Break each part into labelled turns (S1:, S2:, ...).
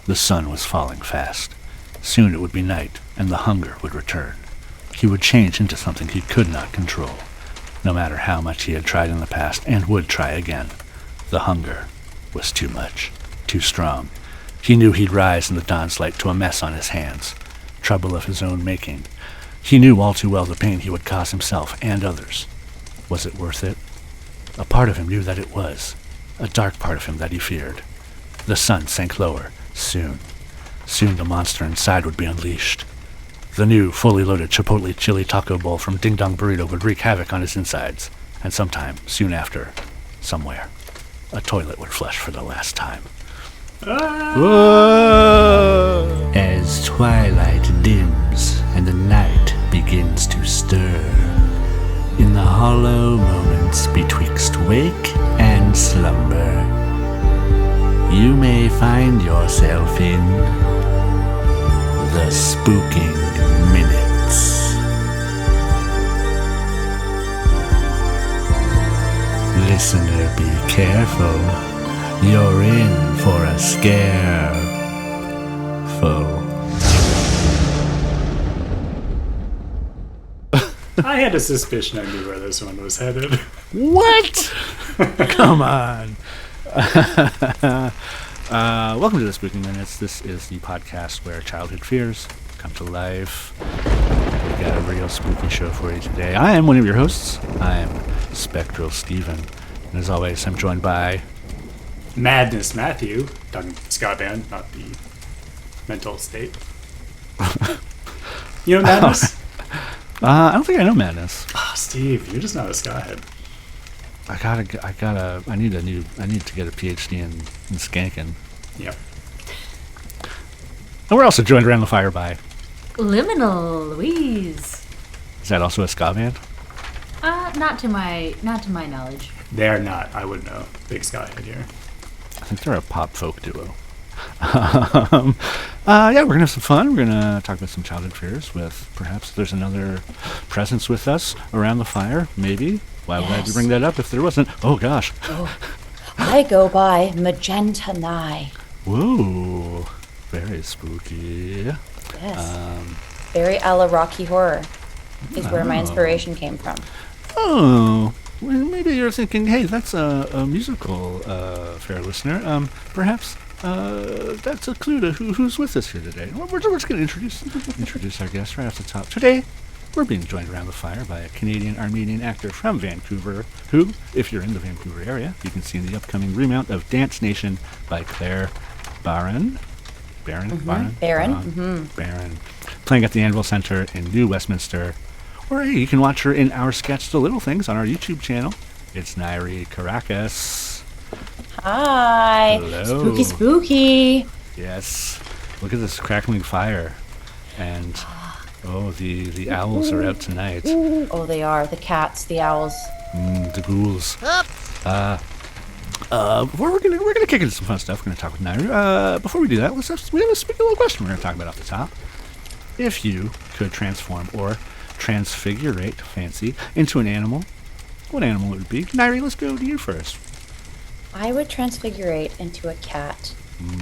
S1: The sun was falling fast. Soon it would be night, and the hunger would return. He would change into something he could not control, no matter how much he had tried in the past and would try again. The hunger was too much, too strong. He knew he'd rise in the dawn's light to a mess on his hands, trouble of his own making. He knew all too well the pain he would cause himself and others. Was it worth it? A part of him knew that it was, a dark part of him that he feared. The sun sank lower, soon. Soon the monster inside would be unleashed. The new, fully loaded Chipotle chili taco bowl from Ding Dong Burrito would wreak havoc on his insides, and sometime, soon after, somewhere, a toilet would flush for the last time. Whoa! As twilight dims and the night begins to stir, in the hollow moments betwixt wake and slumber, you may find yourself in the Spooking Minutes. Listener, be careful. You're in for a scare.
S2: I had a suspicion I knew where this one was headed.
S1: What? Come on. Welcome to the Spooking Minutes. This is the podcast where childhood fears come to life. We've got a real spooky show for you today. I am one of your hosts. I am Spectral Steven. And as always, I'm joined by
S2: Madness Matthew, talking ska band, not the mental state. You know Madness?
S1: I don't think I know Madness.
S2: Oh, Steve, you're just not a ska head.
S1: I need to get a PhD in skanking.
S2: Yep.
S1: And we're also joined around the fire by
S3: Liminal Louise.
S1: Is that also a ska band?
S3: Not to my knowledge.
S2: They are not. I would know. Big ska head here.
S1: I think they're a pop folk duo. Yeah, we're gonna have some fun. We're gonna talk about some childhood fears with perhaps there's another presence with us around the fire. Maybe. Why would I bring that up if there wasn't? Oh gosh.
S4: Oh, I go by Magenta Nye.
S1: Whoa, very spooky.
S4: Yes. Very a la Rocky Horror is where my inspiration came from.
S1: Oh, well, maybe you're thinking, hey, that's a musical, fair listener. Perhaps that's a clue to who's with us here today. Well, we're just going to introduce our guest right off the top. Today, we're being joined around the fire by a Canadian-Armenian actor from Vancouver, who, if you're in the Vancouver area, you can see in the upcoming remount of Dance Nation by Claire Barron. Barron, playing at the Anvil Centre in New Westminster. Or hey, you can watch her in our sketch The Little Things on our YouTube channel. It's Nyiri Karakas.
S4: Hi.
S1: Hello.
S4: Spooky, spooky.
S1: Yes. Look at this crackling fire. And, the owls are out tonight.
S4: Oh, they are. The cats, the owls.
S1: The ghouls. We're gonna kick into some fun stuff. We're gonna talk with Nyiri. Before we do that, we have a spooky little question we're gonna talk about off the top. If you could transform or transfigurate, fancy, into an animal, what animal would it be? Nyiri, let's go to you first.
S4: I would transfigurate into a cat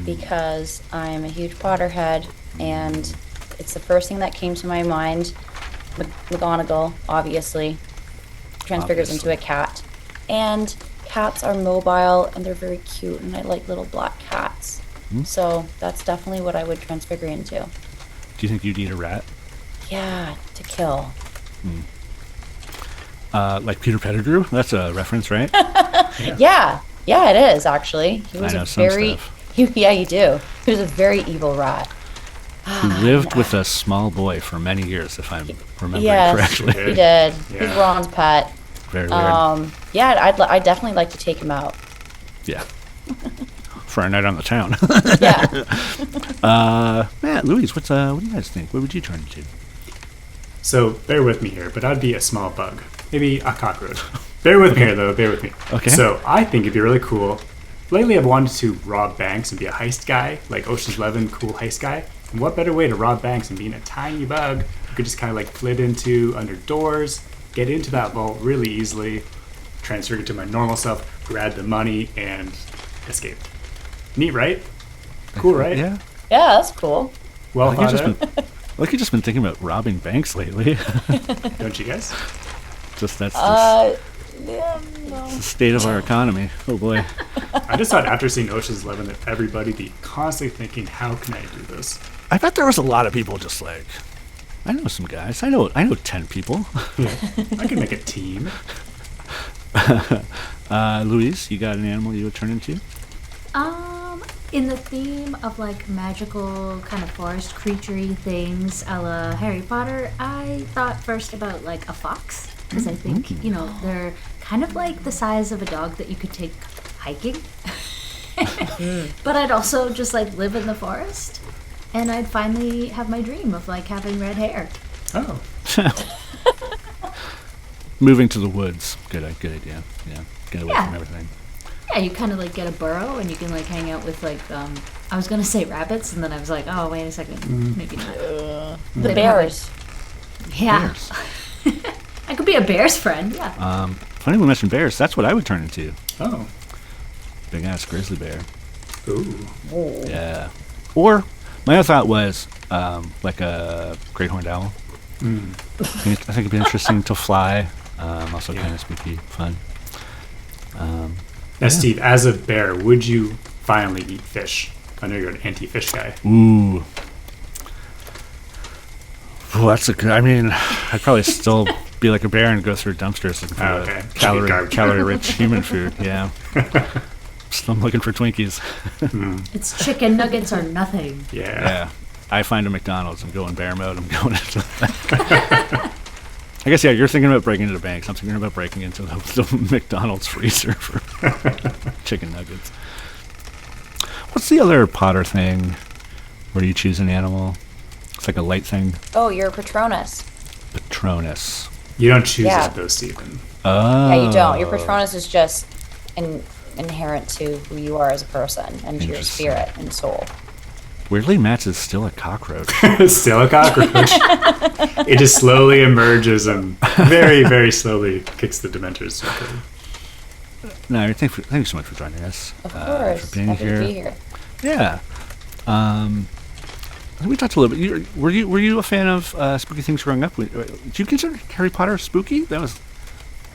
S4: because I'm a huge Potterhead, and it's the first thing that came to my mind. McGonagall, obviously, transfigures into a cat. And cats are mobile, and they're very cute, and I like little black cats. So that's definitely what I would transfigure into.
S1: Do you think you'd eat a rat?
S4: Yeah, to kill.
S1: Like Peter Pettigrew? That's a reference, right?
S4: Yeah, it is, actually. He was
S1: I know
S4: a
S1: some
S4: very...
S1: stuff.
S4: Yeah, you do. He was a very evil rat.
S1: Who lived with a small boy for many years, if I'm remembering correctly.
S4: He did.
S2: Yeah.
S4: He's Ron's pet.
S1: Very weird.
S4: Yeah, I'd definitely like to take him out.
S1: Yeah. For a night on the town.
S4: Yeah.
S1: Matt, Louise, what do you guys think? What would you turn into?
S2: So, bear with me here, but I'd be a small bug. Maybe a cockroach. Bear with me here, though. Bear with me.
S1: Okay.
S2: So, I think it'd be really cool. Lately, I've wanted to rob banks and be a heist guy, like Ocean's 11, cool heist guy. And what better way to rob banks than being a tiny bug you could just kind of like flit into under doors, get into that vault really easily, transfer it to my normal self, grab the money, and escape. Neat, right? Cool, right?
S1: Yeah.
S4: Yeah, that's cool.
S2: Well
S1: Like you've
S2: thought
S1: just
S2: out.
S1: like you've just been thinking about robbing banks lately.
S2: Don't you guys?
S1: Just that's
S4: Yeah, no.
S1: the state of our economy. Oh boy.
S2: I just thought after seeing Ocean's 11 that everybody be constantly thinking, how can I do this?
S1: I bet there was a lot of people just like, I know some guys. I know 10 people.
S2: I can make a team.
S1: Louise, you got an animal you would turn into?
S3: In the theme of like magical kind of forest creaturey things a la Harry Potter, I thought first about like a fox because I think they're kind of like the size of a dog that you could take hiking. But I'd also just like live in the forest, and I'd finally have my dream of like having red hair.
S2: Oh.
S1: Moving to the woods. Good idea. Yeah. Get away
S3: Yeah.
S1: from everything.
S3: Yeah, you kind of like get a burrow and you can like hang out with like I was gonna say rabbits and then I was like, oh wait a second, maybe not.
S4: The bears.
S3: Yeah,
S1: Bears.
S3: I could be a bear's friend. Yeah.
S1: Funny we mentioned bears. That's what I would turn into.
S2: Oh.
S1: Big ass grizzly bear.
S2: Ooh.
S1: Yeah. Or my other thought was like a great horned owl. I think it'd be interesting to fly. Also kind of spooky, fun.
S2: Now, Steve, as a bear, would you finally eat fish? I know you're an anti-fish guy.
S1: Ooh. Well, that's a good. I mean, I'd probably still be like a bear and go through dumpsters looking for
S2: Okay.
S1: calorie-rich human food. Yeah. Still looking for Twinkies.
S3: It's chicken nuggets or nothing.
S2: Yeah.
S1: Yeah. I find a McDonald's. I'm going bear mode. I'm going into I guess, yeah, you're thinking about breaking into banks. I'm thinking about breaking into the McDonald's freezer for chicken nuggets. What's the other Potter thing where you choose an animal? It's like a light thing.
S4: Oh, you're a Patronus.
S1: Patronus.
S2: You don't choose
S4: Yeah.
S2: that, though, Stephen.
S1: Oh.
S4: Yeah, you don't. Your Patronus is just inherent to who you are as a person and to your
S1: Interesting.
S4: spirit and soul.
S1: Weirdly, Matt's is still a cockroach.
S2: Still a cockroach. It just slowly emerges and very, very slowly kicks the Dementors.
S1: No, thank you so much for joining us.
S4: Of course.
S1: For being
S4: Happy
S1: here.
S4: to be here.
S1: Yeah. We talked a little bit. Were you a fan of spooky things growing up? Did you consider Harry Potter spooky? That was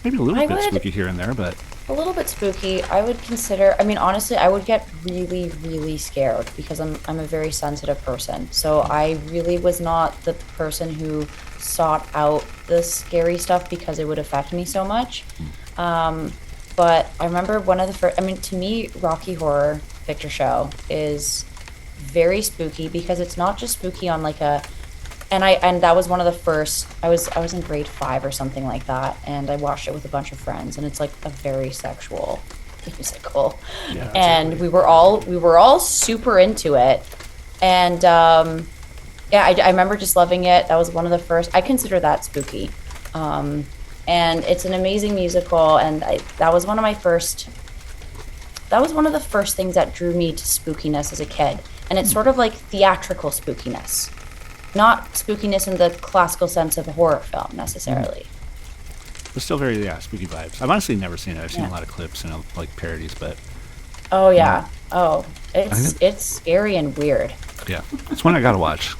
S1: maybe a little
S4: I
S1: bit
S4: would.
S1: spooky here and there, but
S4: A little bit spooky. I would consider. I mean, honestly, I would get really, really scared because I'm a very sensitive person. So I really was not the person who sought out the scary stuff because it would affect me so much. But I remember one of the first. I mean, to me, Rocky Horror Picture Show is very spooky because it's not just spooky on like a. And that was one of the first. I was in grade 5 or something like that, and I watched it with a bunch of friends, and it's like a very sexual musical,
S2: Yeah,
S4: and
S2: absolutely.
S4: we were all super into it, and yeah, I remember just loving it. That was one of the first. I consider that spooky, and it's an amazing musical, and that was one of my first. That was one of the first things that drew me to spookiness as a kid, and it's sort of like theatrical spookiness. Not spookiness in the classical sense of a horror film necessarily.
S1: but still very spooky vibes. I've honestly never seen it. I've seen
S4: Yeah.
S1: a lot of clips and like parodies, but
S4: Oh yeah. Oh,
S1: think
S4: it's scary and weird.
S1: yeah, it's one I gotta watch.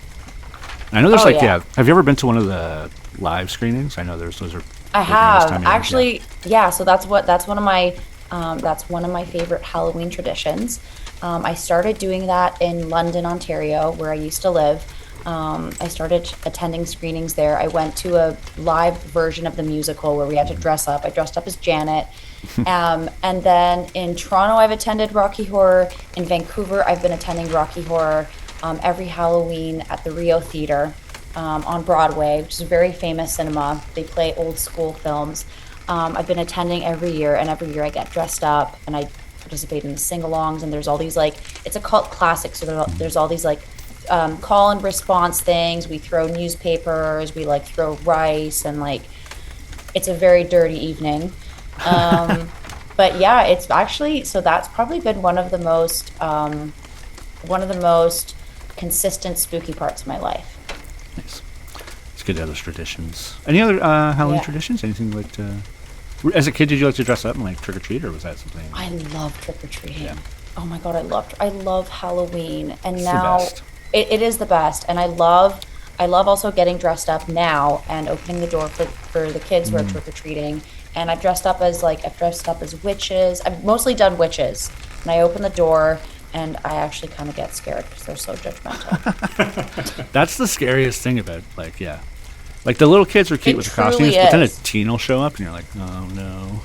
S1: And I know there's
S4: Oh,
S1: like
S4: yeah.
S1: have you ever been to one of the live screenings? I know those are.
S4: I
S1: big around this
S4: have
S1: time of year.
S4: actually. Yeah. So that's one of my favorite Halloween traditions. I started doing that in London, Ontario, where I used to live. I started attending screenings there. I went to a live version of the musical where we had to dress up. I dressed up as Janet. And then in Toronto, I've attended Rocky Horror. In Vancouver, I've been attending Rocky Horror every Halloween at the Rio Theatre on Broadway, which is a very famous cinema. They play old school films. I've been attending every year, and every year I get dressed up and I participate in the sing-alongs. And there's all these like, it's a cult classic, so there's all these like call and response things. We throw newspapers, we like throw rice, and like it's a very dirty evening. But yeah, it's actually, so that's probably been one of the most consistent spooky parts of my life.
S1: Nice. It's good to have those traditions. Any other Halloween
S4: Yeah.
S1: traditions? Anything like as a kid, did you like to dress up and like trick or treat, or was that something?
S4: I love trick or treating.
S1: Yeah.
S4: Oh my god, I love Halloween, and
S1: It's the
S4: now
S1: best.
S4: it is the best. And I love also getting dressed up now and opening the door for the kids who are trick or treating. And I've dressed up as witches. I've mostly done witches, and I open the door. And I actually kind of get scared because they're so judgmental.
S1: That's the scariest thing about, like, yeah. Like, the little kids are cute
S4: It
S1: with the costumes,
S4: truly
S1: but then a
S4: is.
S1: teen will show up, and you're like, oh, no.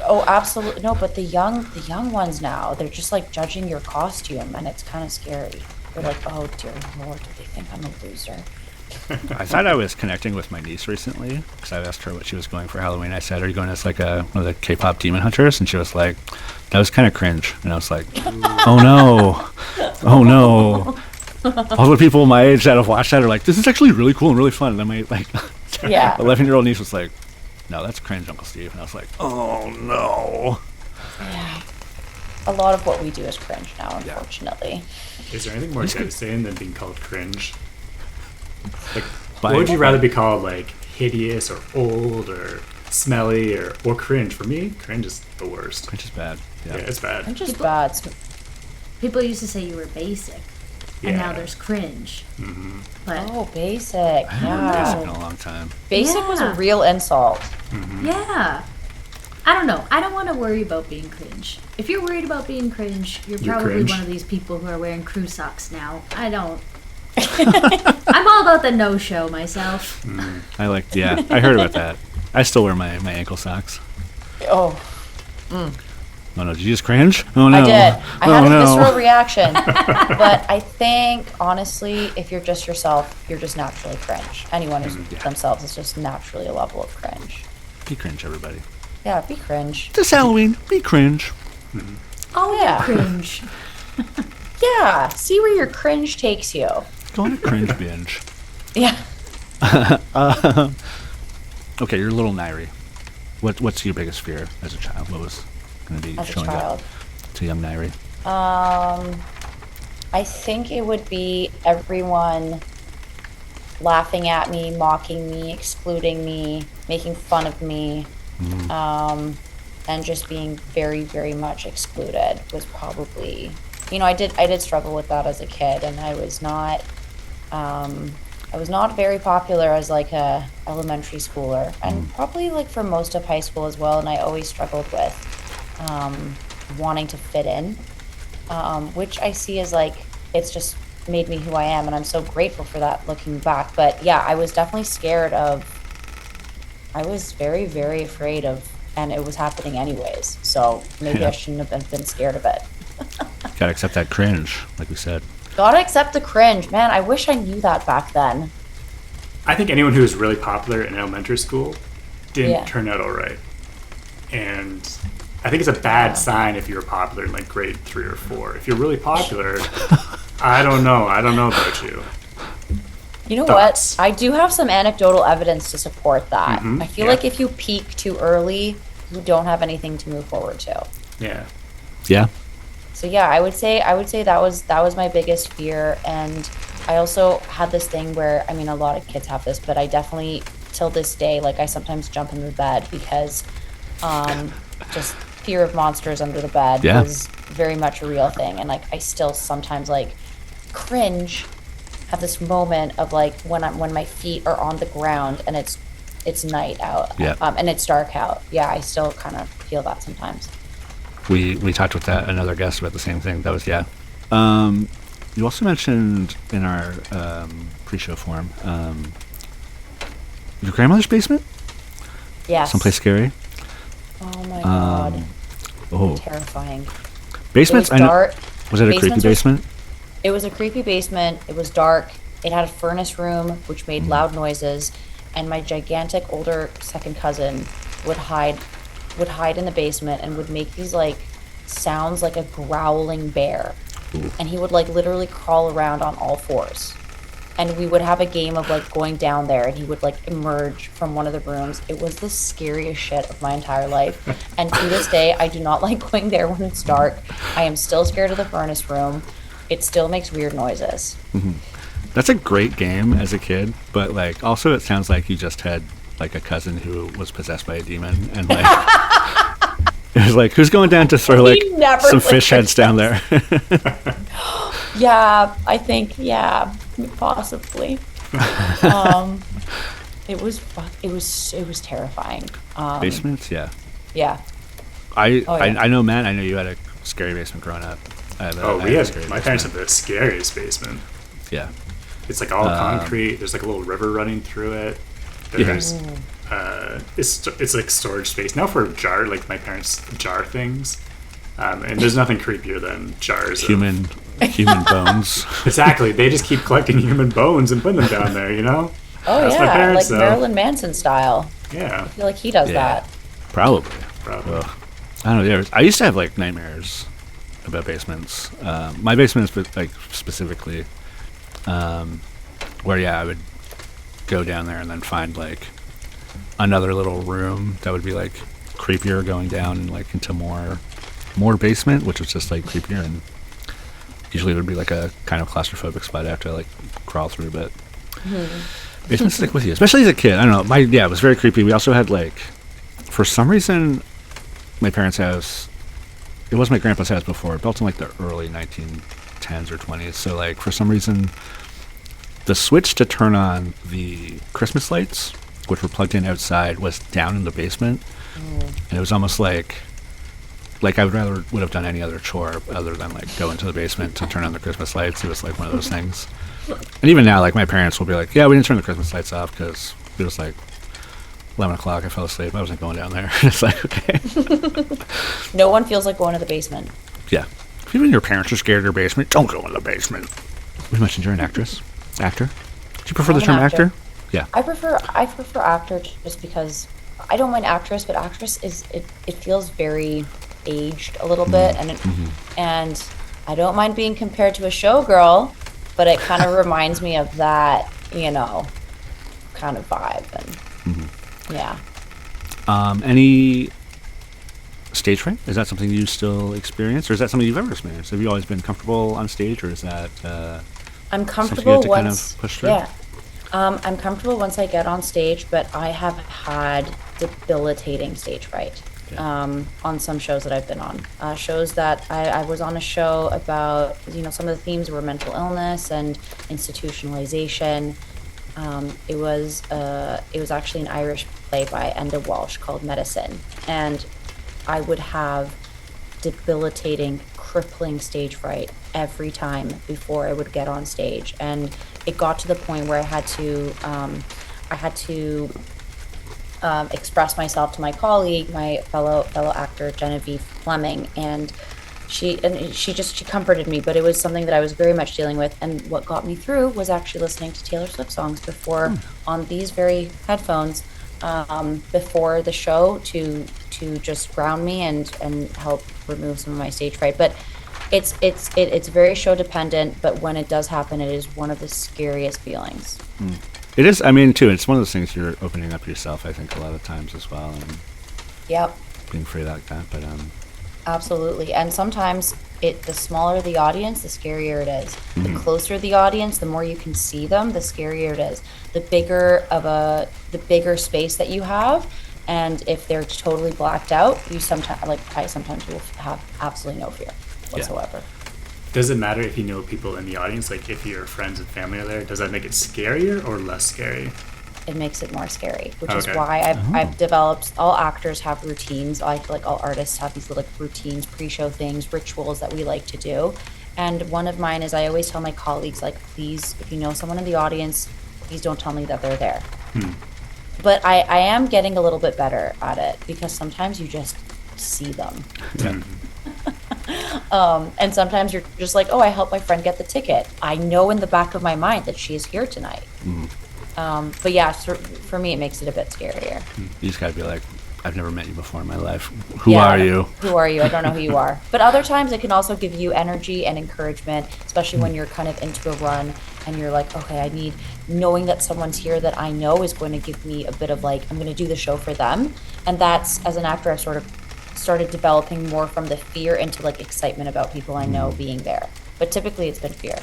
S4: Oh, absolutely. No, but the young ones now, they're just like judging your costume, and it's kind of scary. They're like, oh, dear Lord, do they think I'm a loser?
S1: I thought I was connecting with my niece recently, because I asked her what she was going for Halloween. I said, are you going as, like, one of the K-pop demon hunters? And she was like, that was kind of cringe. And I was like, oh, no. Oh, no. All the people my age that have watched that are like, this is actually really cool and really fun. And then my, like,
S4: Yeah.
S1: 11-year-old niece was like, no, that's cringe, Uncle Steve. And I was like, oh, no.
S4: Yeah. A lot of what we do is cringe now, unfortunately.
S2: Is there anything more devastating than being called cringe? Like,
S1: By-
S2: what would you rather be called, like, hideous or old or smelly or cringe? For me, cringe is the worst.
S1: Cringe is bad.
S2: Yeah, it's bad.
S4: I'm just bad.
S3: People used to say you were basic, and now
S2: Yeah.
S3: there's cringe. But
S4: Oh, basic.
S1: I haven't been basic in
S4: Yeah.
S1: a long time.
S4: Basic was a
S3: Yeah.
S4: real insult.
S3: yeah, I don't know. I don't want to worry about being cringe. If you're worried about being cringe, you're
S2: You're
S3: probably
S2: cringe?
S3: one of these people who are wearing crew socks now. I don't. I'm all about the no-show myself.
S1: I I heard about that. I still wear my ankle socks.
S4: Oh,
S1: Oh, no, did you just cringe? Oh, no.
S4: I did. I had
S1: Oh,
S4: a
S1: no.
S4: visceral reaction. But I think, honestly, if you're just yourself, you're just naturally cringe. Anyone who's themselves is just naturally a level of cringe.
S1: Be cringe, everybody.
S4: Yeah, be cringe.
S1: This Halloween, be cringe.
S3: Oh,
S4: Yeah.
S3: cringe.
S4: Yeah, see where your cringe takes you.
S1: Go on a cringe binge.
S4: Yeah.
S1: Okay, you're a little Nyiri. What's your biggest fear as a child? What was going to be
S4: As a
S1: showing
S4: child.
S1: up to young Nyiri?
S4: I think it would be everyone laughing at me, mocking me, excluding me, making fun of me, and just being very, very much excluded was probably, I did struggle with that as a kid, and I was not very popular as like a elementary schooler, and probably like for most of high school as well. And I always struggled with wanting to fit in, which I see as like it's just made me who I am, and I'm so grateful for that looking back. But yeah, I was definitely scared of. I was very, very afraid of, and it was happening anyways. So maybe
S1: Yeah.
S4: I shouldn't have been scared of it.
S1: Gotta accept that cringe, like we said.
S4: Gotta accept the cringe, man. I wish I knew that back then.
S2: I think anyone who was really popular in elementary school didn't
S4: Yeah.
S2: turn out all right. And I think it's a bad sign if you're popular in like grade 3 or 4. If you're really popular, I don't know about you.
S4: You know
S2: Thoughts?
S4: what? I do have some anecdotal evidence to support that.
S2: Mhm,
S4: I feel
S2: yeah.
S4: like if you peak too early, you don't have anything to move forward to.
S2: Yeah.
S1: Yeah.
S4: So yeah, I would say that was my biggest fear. And I also had this thing where, I mean, a lot of kids have this, but I definitely till this day, like I sometimes jump into the bed because just fear of monsters under the bed
S1: Yeah.
S4: is very much a real thing. And like I still sometimes like cringe, have this moment of like when my feet are on the ground and it's night out,
S1: Yeah.
S4: and it's dark out. Yeah, I still kind of feel that sometimes.
S1: We talked with another guest about the same thing. That was, yeah. You also mentioned in our pre-show form your grandmother's basement?
S4: Yes.
S1: Someplace scary?
S4: Oh my god.
S1: Oh.
S4: Terrifying.
S1: Basements?
S4: It was dark.
S1: Was it a creepy
S4: Basements was-
S1: basement?
S4: It was a creepy basement. It was dark. It had a furnace room, which made loud noises. And my gigantic older second cousin would hide in the basement and would make these like sounds like a growling bear. And he would like literally crawl around on all fours. And we would have a game of like going down there, and he would like emerge from one of the rooms. It was the scariest shit of my entire life. And to this day, I do not like going there when it's dark. I am still scared of the furnace room. It still makes weird noises.
S1: That's a great game as a kid, but like also it sounds like you just had like a cousin who was possessed by a demon, and like was like, who's going down to throw like
S4: never
S1: some fish heads down there?
S4: Yeah, I think, yeah, possibly. It was terrifying.
S1: Basements, yeah.
S4: Yeah.
S1: I know, Matt. I know you had a scary basement growing up.
S2: My parents have the scariest basement.
S1: Yeah.
S2: It's like all concrete. There's like a little river running through it. There's it's like storage space now for jar, like my parents' jar things. And there's nothing creepier than jars.
S1: Human bones.
S2: Exactly. They just keep collecting human bones and putting them down there. You know.
S4: Oh
S2: That's my
S4: yeah,
S2: parents,
S4: like
S2: though.
S4: Marilyn Manson style.
S2: Yeah.
S4: I feel like he does that.
S1: Probably.
S2: Probably.
S1: I don't know. I used to have like nightmares about basements. My basement is like specifically where I would go down there and then find like another little room that would be like creepier, going down like into more basement, which was just like creepier, and usually it would be like a kind of claustrophobic spot after I like crawl through, but basements stick with you, especially as a kid. I don't know. It was very creepy. We also had like, for some reason, my parents' house, it was my grandpa's house before, built in like the early 1910s or 20s. So like for some reason, the switch to turn on the Christmas lights, which were plugged in outside, was down in the basement, and it was almost like I would have done any other chore other than like go into the basement to turn on the Christmas lights. It was like one of those things. And even now, like my parents will be like, "Yeah, we didn't turn the Christmas lights off because it was like 11 o'clock. I fell asleep. I wasn't going down there." It's like, okay.
S4: No one feels like going to the basement.
S1: Yeah. If even your parents are scared of your basement, don't go in the basement. We mentioned you're an actor. Do you prefer the
S4: I'm
S1: term
S4: an actor.
S1: actor? Yeah.
S4: I prefer actor just because I don't mind actress, but actress it feels very aged a little bit, and I don't mind being compared to a showgirl, but it kind of reminds me of that, kind of vibe, and yeah.
S1: Any stage fright? Is that something you still experience, or is that something you've ever experienced? Have you always been comfortable on stage, or is that
S4: I'm
S1: something you
S4: comfortable
S1: had to
S4: once.
S1: kind of push through?
S4: Yeah. I'm comfortable once I get on stage, but I have had debilitating stage fright on some shows that I've been on. Shows that I was on a show about, some of the themes were mental illness and institutionalization. It was actually an Irish play by Enda Walsh called Medicine, and I would have debilitating, crippling stage fright every time before I would get on stage, and it got to the point where I had to express myself to my colleague, my fellow actor Genevieve Fleming, and she comforted me, but it was something that I was very much dealing with. And what got me through was actually listening to Taylor Swift songs before on these very headphones before the show to just ground me and help remove some of my stage fright. But it's very show dependent, but when it does happen, it is one of the scariest feelings.
S1: It is. I mean, too. It's one of those things you're opening up yourself, I think, a lot of times as well, and
S4: Yep.
S1: being free like that. But
S4: Absolutely. And sometimes the smaller the audience, the scarier it is. The closer the audience, the more you can see them, the scarier it is. The bigger space that you have, and if they're totally blacked out, I sometimes will have absolutely no fear whatsoever.
S2: Does it matter if you know people in the audience? Like if your friends and family are there, does that make it scarier or less scary?
S4: It makes it more scary, which is
S2: Okay.
S4: why I've developed, all actors have routines. I feel like all artists have these little routines, pre-show things, rituals that we like to do. And one of mine is I always tell my colleagues, like, please, if you know someone in the audience, please don't tell me that they're there. But I am getting a little bit better at it because sometimes you just see them. And sometimes you're just like, oh, I helped my friend get the ticket. I know in the back of my mind that she is here tonight. But yeah, for me, it makes it a bit scarier.
S1: you just gotta be like, I've never met you before in my life. Who are you?
S4: Who are you? I don't know who you are. But other times it can also give you energy and encouragement, especially when you're kind of into a run and you're like, okay, knowing that someone's here that I know is going to give me a bit of like, I'm going to do the show for them. And that's, as an actor, I've sort of started developing more from the fear into like excitement about people I know being there. But typically it's been fear.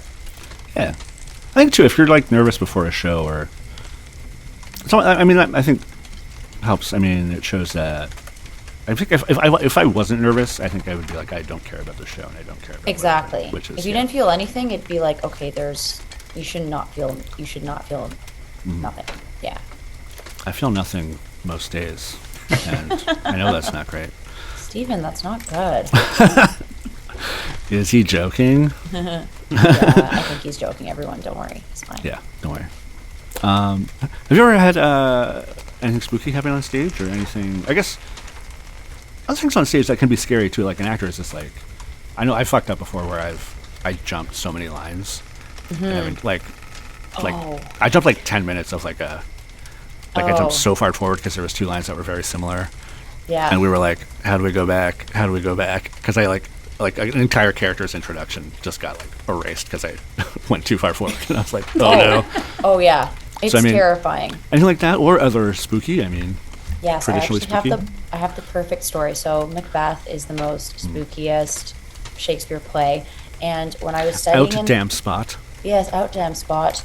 S1: Yeah. I think, too, if you're, like, nervous before a show or... I think helps. I mean, it shows that I think if I wasn't nervous, I think I would be like, I don't care about the show and I don't care about
S4: Exactly.
S1: which is,
S4: if you didn't feel anything, it'd be like, okay, you should not feel nothing. Yeah.
S1: I feel nothing most days, and I know that's not great.
S4: Steven, that's not good.
S1: Is he joking?
S4: Yeah, I think he's joking, everyone. Don't worry. It's fine.
S1: Yeah, don't worry. Have you ever had anything spooky happen on stage or anything? I guess other things on stage that can be scary too. Like an actor is just like, I know I fucked up before where I jumped so many lines. And I jumped like 10 minutes of like I jumped so far forward because there was 2 lines that were very similar.
S4: Yeah.
S1: And we were like, how do we go back? How do we go back? Because I like an entire character's introduction just got like erased because I went too far forward. And I was like, oh no.
S4: Oh yeah. It's
S1: So, I mean,
S4: terrifying.
S1: Anything like that or other spooky? I mean,
S4: Yes, I
S1: traditionally
S4: actually
S1: spooky?
S4: have the perfect story. So Macbeth is the most spookiest Shakespeare play, and when I was studying
S1: out damn spot.
S4: Yes, out damn spot.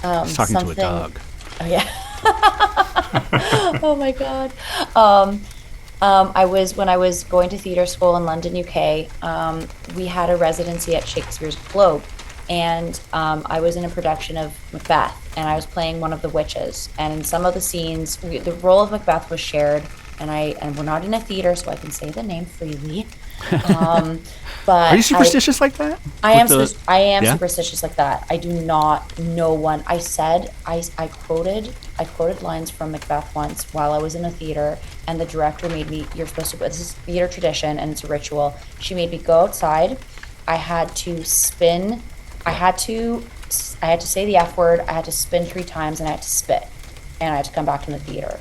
S1: I was talking to a dog.
S4: Oh yeah. Oh my god. When I was going to theatre school in London, UK. We had a residency at Shakespeare's Globe, and I was in a production of Macbeth, and I was playing one of the witches. And in some of the scenes, the role of Macbeth was shared, and we're not in a theater, so I can say the name freely. But
S1: Are you superstitious like that?
S4: I am.
S1: With
S4: I am
S1: Yeah?
S4: superstitious like that. I do not know one. I said I quoted lines from Macbeth once while I was in a theater, and the director made me. You're supposed to. This is theater tradition, and it's a ritual. She made me go outside. I had to spin. I had to say the F word. I had to spin 3 times, and I had to spit, and I had to come back to the theater,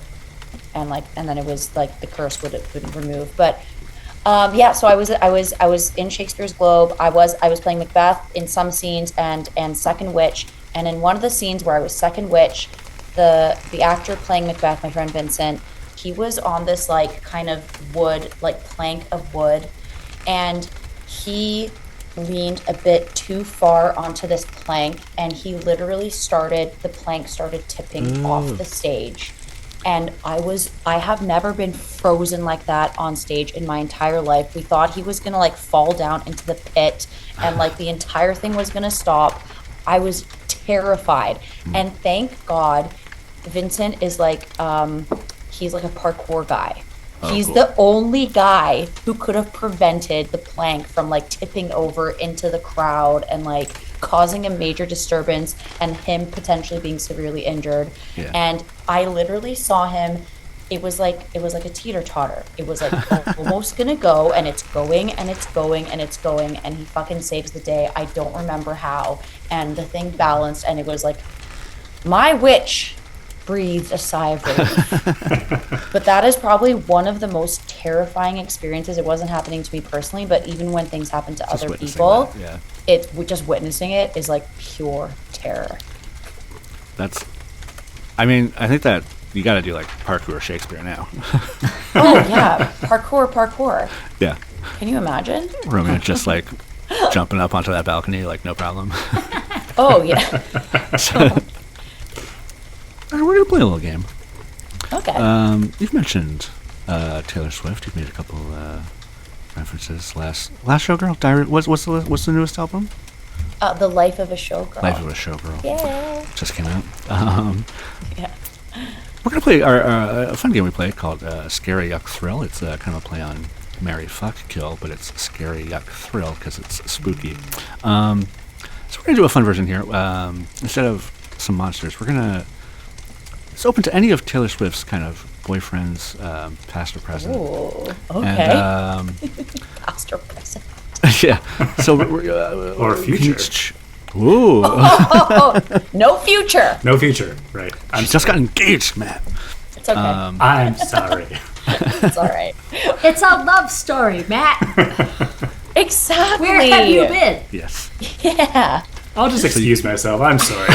S4: and then it was like the curse would remove. But yeah, so I was in Shakespeare's Globe. I was playing Macbeth in some scenes and second witch. And in one of the scenes where I was second witch, the actor playing Macbeth, my friend Vincent, he was on this like kind of wood, like plank of wood, and he leaned a bit too far onto this plank, and he literally the plank started tipping off the stage. And I have never been frozen like that on stage in my entire life. We thought he was gonna like fall down into the pit and like the entire thing was gonna stop. I was terrified. And thank God Vincent is like, he's like a parkour guy. He's
S1: cool.
S4: the only guy who could have prevented the plank from like tipping over into the crowd and like causing a major disturbance and him potentially being severely injured.
S1: Yeah.
S4: And I literally saw him. It was like a teeter-totter. It was like almost gonna go, and it's going and it's going and it's going, and he fucking saves the day. I don't remember how. And the thing balanced, and it was like my witch breathed a sigh of relief. But that is probably one of the most terrifying experiences. It wasn't happening to me personally, but even when things happen to
S1: Just
S4: other
S1: witnessing
S4: people,
S1: that, yeah.
S4: just witnessing it is like pure terror.
S1: I mean, I think that you got to do like parkour Shakespeare now.
S4: Oh yeah, parkour.
S1: Yeah.
S4: Can you imagine?
S1: Romeo just like jumping up onto that balcony, like no problem.
S4: Oh yeah.
S1: We're going to play a little game.
S4: Okay.
S1: You've mentioned Taylor Swift. You've made a couple references. Last Showgirl? Diary. What's the newest album?
S4: The Life of a Showgirl.
S1: Life of a Showgirl.
S4: Yeah.
S1: Just came out.
S4: Yeah.
S1: We're going to play a fun game we play called Scary Yuck Thrill. It's kind of a play on Marry, Fuck, Kill, but it's Scary Yuck Thrill because it's spooky. So we're going to do a fun version here. Instead of some monsters, we're going to... It's open to any of Taylor Swift's kind of boyfriends, past or present.
S4: Ooh. Okay.
S1: And,
S4: Past or present.
S1: yeah. So
S2: Or future.
S1: Ooh.
S4: No future.
S2: No future, right?
S1: She just got engaged, Matt.
S4: It's okay.
S2: I'm sorry.
S4: It's all right.
S3: It's a love story, Matt.
S4: Exactly.
S3: Where have you been?
S1: Yes.
S4: Yeah.
S2: I'll just excuse myself. I'm sorry.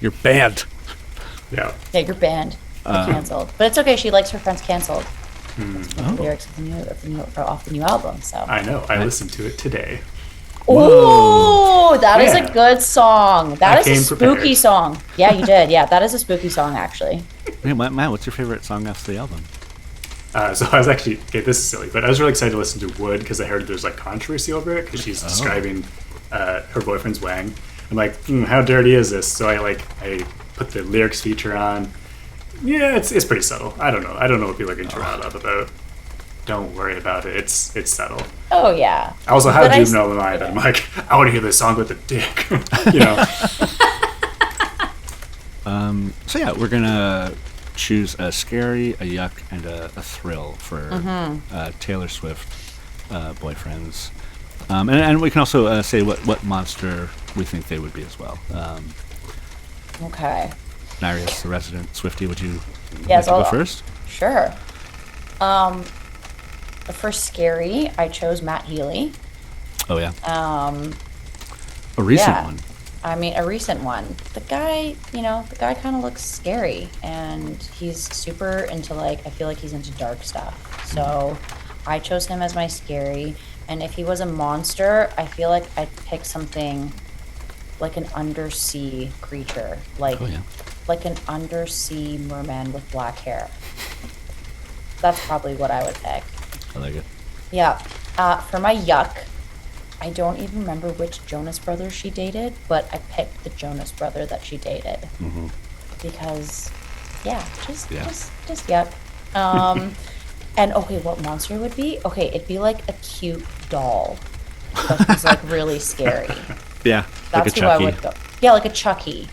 S1: You're banned.
S2: Yeah.
S4: Yeah, you're banned. You're canceled. But it's okay. She likes her friends canceled. That's one of the lyrics off the new album. So.
S2: I know. I listened to it today.
S4: Oh, that is
S2: Yeah.
S4: a good song. That
S2: I
S4: is a
S2: came
S4: spooky
S2: prepared.
S4: song. Yeah, you did. Yeah, that is a spooky song, actually.
S1: Hey, Matt, what's your favorite song off the album?
S2: So I was actually, okay, this is silly, but I was really excited to listen to Wood because I heard there's like controversy over it because she's describing her boyfriend's Wang. I'm like, how dirty is this? So I put the lyrics feature on. Yeah, it's pretty subtle. I don't know what people are getting too riled up about. Don't worry about it. It's subtle.
S4: Oh yeah.
S2: I also have
S4: But
S2: Juvenile in mind. I'm like, I want to hear this song with the dick. You know.
S1: So yeah, we're gonna choose a scary, a yuck, and a thrill for Taylor Swift boyfriends, and we can also say what monster we think they would be as well.
S4: Okay.
S1: Nyiri, as the resident Swiftie, would you
S4: Yes,
S1: like to
S4: I'll
S1: go first?
S4: Sure. For scary, I chose Matt Healy.
S1: Oh yeah. A recent
S4: yeah.
S1: one.
S4: I mean, a recent one. The guy kind of looks scary, and he's super into I feel like he's into dark stuff. So I chose him as my scary. And if he was a monster, I feel like I'd pick something like an undersea creature, like an undersea merman with black hair. That's probably what I would pick.
S1: I like it.
S4: Yeah. For my yuck, I don't even remember which Jonas brother she dated, but I picked the Jonas brother that she dated.
S1: Mm-hmm.
S4: Because, just yuck. And okay, what monster would be? Okay, it'd be like a cute doll, but he's like really scary.
S1: Yeah,
S4: That's
S1: like a
S4: who I
S1: Chucky.
S4: would go. Yeah, like a Chucky.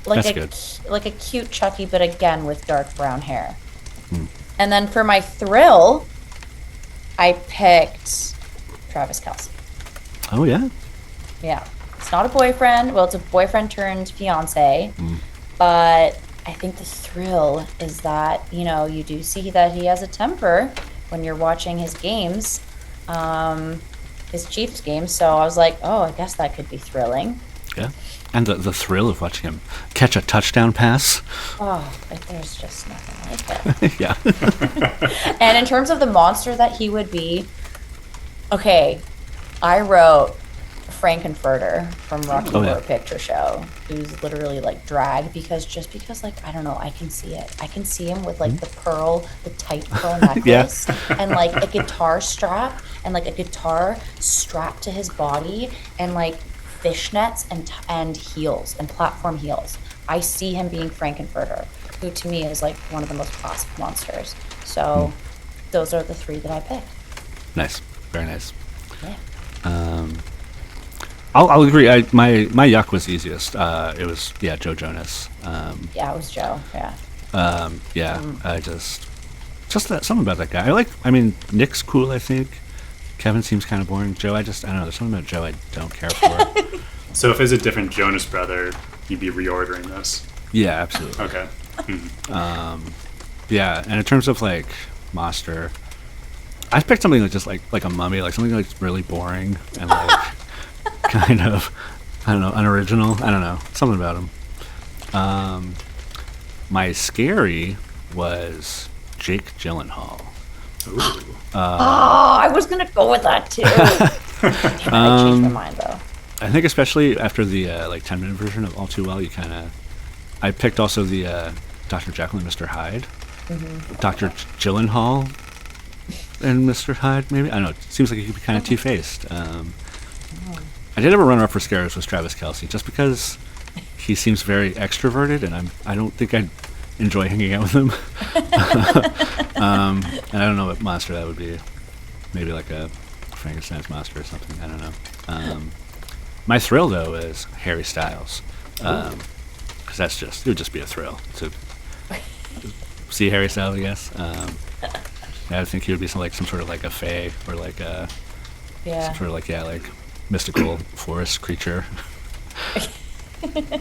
S1: That's
S4: Like a cute Chucky, but again with dark brown hair. And then for my thrill, I picked Travis Kelce.
S1: Oh yeah.
S4: Yeah. It's not a boyfriend. Well, it's a boyfriend turned fiance. But I think the thrill is that, you do see that he has a temper when you're watching his games, his Chiefs games. So I was like, oh, I guess that could be thrilling.
S1: Yeah. And the thrill of watching him catch a touchdown pass.
S4: Oh, there's just nothing like it.
S1: Yeah.
S4: And in terms of the monster that he would be, okay, I wrote Frankenfurter from Rocky Horror Picture Show, who's literally like drag because I don't know, I can see it. I can see him with like the tight pearl necklace and like a guitar strap and like a guitar strapped to his body and like fishnets and heels and platform heels. I see him being Frankenfurter, who to me is like one of the most classic monsters. So those are the three that I picked.
S1: Nice. Very nice.
S4: Yeah.
S1: I'll agree. My yuck was easiest. It was Joe Jonas.
S4: Yeah, it was Joe. Yeah.
S1: I just that something about that guy. I mean, Nick's cool. I think Kevin seems kind of boring. Joe, I don't know. There's something about Joe I don't care for.
S2: So if it's a different Jonas brother, you'd be reordering this.
S1: Yeah, absolutely.
S2: Okay.
S1: Yeah, and in terms of like monster, I picked something like just like a mummy, like something like really boring and like kind of, I don't know, unoriginal. I don't know, something about him. My scary was Jake Gyllenhaal.
S2: Ooh.
S4: I was gonna go with that too. Damn it, I changed my mind though.
S1: I think especially after the 10-minute version of All Too Well, I picked also the Dr. Jekyll and Mr. Hyde. Dr. Gyllenhaal and Mr. Hyde, maybe? I don't know. It seems like he could be kind of two-faced. I did have a runner-up for scares was Travis Kelce, just because he seems very extroverted, and I don't think I'd enjoy hanging out with him. And I don't know what monster that would be. Maybe like a Frankenstein's monster or something. I don't know. My thrill, though, is Harry Styles. Because it would just be a thrill to see Harry Styles, I guess. I think he would be some sort of like a fae or like a some sort of like mystical forest creature.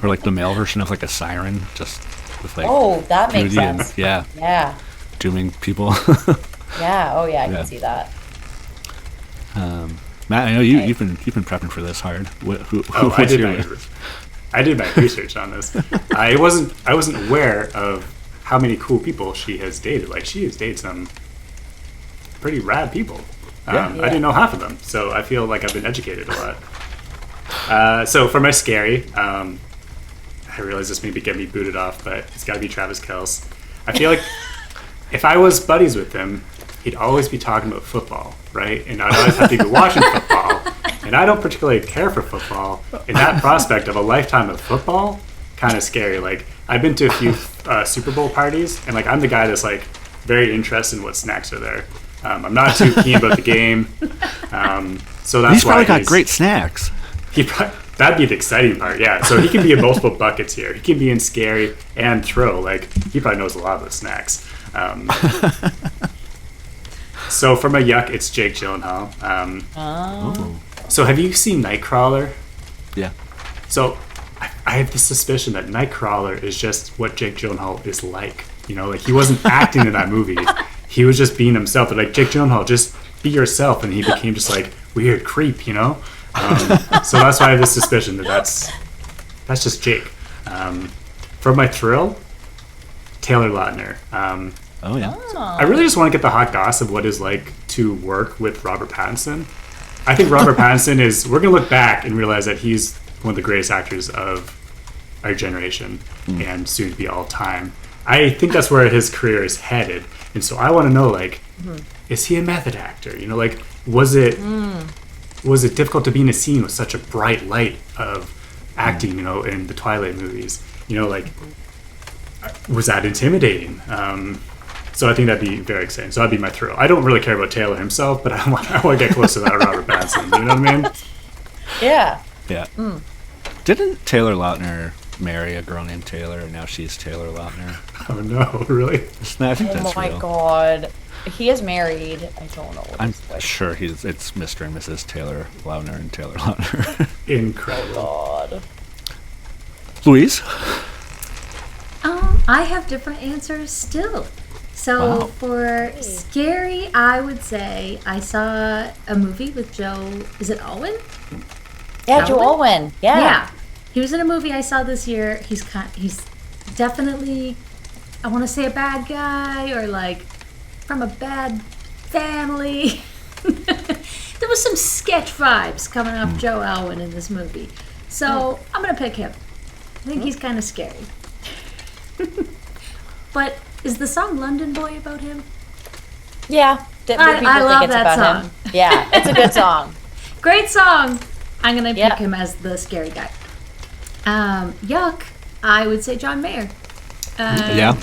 S1: Or like the male version of like a siren, just with like
S4: that makes
S1: beauty and
S4: sense. Yeah.
S1: dooming people.
S4: Yeah. Oh yeah, I can see that.
S1: Matt, I know you've been prepping for this hard.
S2: I did my research on this. I wasn't aware of how many cool people she has dated. Like, she has dated some pretty rad people. I didn't know half of them, so I feel like I've been educated a lot. So for my scary, I realize this may get me booted off, but it's got to be Travis Kelce. I feel like if I was buddies with him, he'd always be talking about football, right? And I'd always have to be watching football. And I don't particularly care for football. And that prospect of a lifetime of football, kind of scary. Like, I've been to a few Super Bowl parties, and like I'm the guy that's like very interested in what snacks are there. I'm not too keen about the game, so that's
S1: He's
S2: why
S1: probably got great snacks.
S2: That'd be the exciting part, yeah. So he can be in multiple buckets here. He can be in scary and thrill. Like, he probably knows a lot about snacks. So from a yuck, it's Jake Gyllenhaal. So have you seen Nightcrawler?
S1: Yeah.
S2: So I have the suspicion that Nightcrawler is just what Jake Gyllenhaal is like. You know, like he wasn't acting in that movie. He was just being himself. They're like, Jake Gyllenhaal, just be yourself. And he became just like weird creep, you know? So that's why I have this suspicion that that's just Jake. For my thrill, Taylor Lautner.
S1: Oh, yeah.
S2: I really just want to get the hot gossip of what it's like to work with Robert Pattinson. I think Robert Pattinson we're going to look back and realize that he's one of the greatest actors of our generation and soon to be all time. I think that's where his career is headed. And so I want to know, like, is he a method actor? You know, like, was it difficult to be in a scene with such a bright light of acting, you know, in the Twilight movies? You know, like, was that intimidating? So I think that'd be very exciting. So that'd be my thrill. I don't really care about Taylor himself, but I want to get close to that Robert Pattinson. You know what I mean?
S4: Yeah.
S1: Yeah. Didn't Taylor Lautner marry a girl named Taylor, and now she's Taylor Lautner?
S2: Oh, no, really?
S1: I think that's
S4: Oh my
S1: real.
S4: God. He is married. I don't know what
S1: I'm
S4: his wife.
S1: sure it's Mr. and Mrs. Taylor Lautner and Taylor Lautner.
S2: Incredible.
S4: God.
S1: Louise?
S3: I have different answers still. So
S1: Wow.
S3: for scary, I would say I saw a movie with Joe. Is it Alwyn?
S4: Yeah, Joe Alwyn. Yeah.
S3: He was in a movie I saw this year. He's definitely, I want to say, a bad guy or like from a bad family. There was some sketch vibes coming off Joe Alwyn in this movie. So I'm going to pick him. I think he's kind of scary. But is the song London Boy about him?
S4: Yeah.
S3: I love that song.
S4: Him. Yeah, it's a good song.
S3: Great song. I'm going to pick him as the scary guy. Yuck. I would say John Mayer.
S1: Yeah.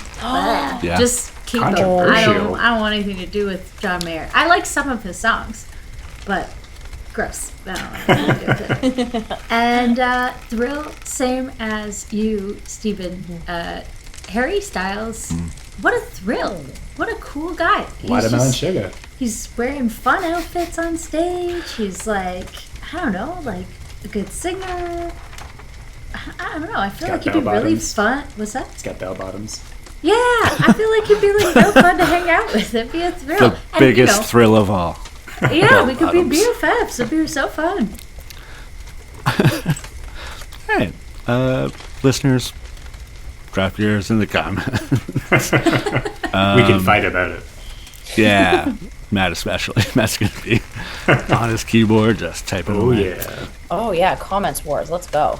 S3: Just keep him. I don't want anything to do with John Mayer. I like some of his songs, but gross. I don't want anything to do with it. And thrill, same as you, Stephen. Harry Styles. What a thrill. What a cool guy.
S2: Watermelon Sugar.
S3: He's wearing fun outfits on stage. He's like, I don't know, like a good singer. I don't know. I feel like he'd be really fun. What's that?
S2: He's got bell bottoms.
S3: Yeah, I feel like he'd be like real fun to hang out with. It'd be a thrill.
S1: The biggest thrill of all.
S3: Yeah, we could be BFFs. It'd be so fun.
S1: Hey, listeners, drop yours in the comments.
S2: We can fight about it.
S1: Yeah, Matt especially. Matt's going to be on his keyboard just typing away.
S2: Yeah.
S4: Oh, yeah. Comments wars. Let's go.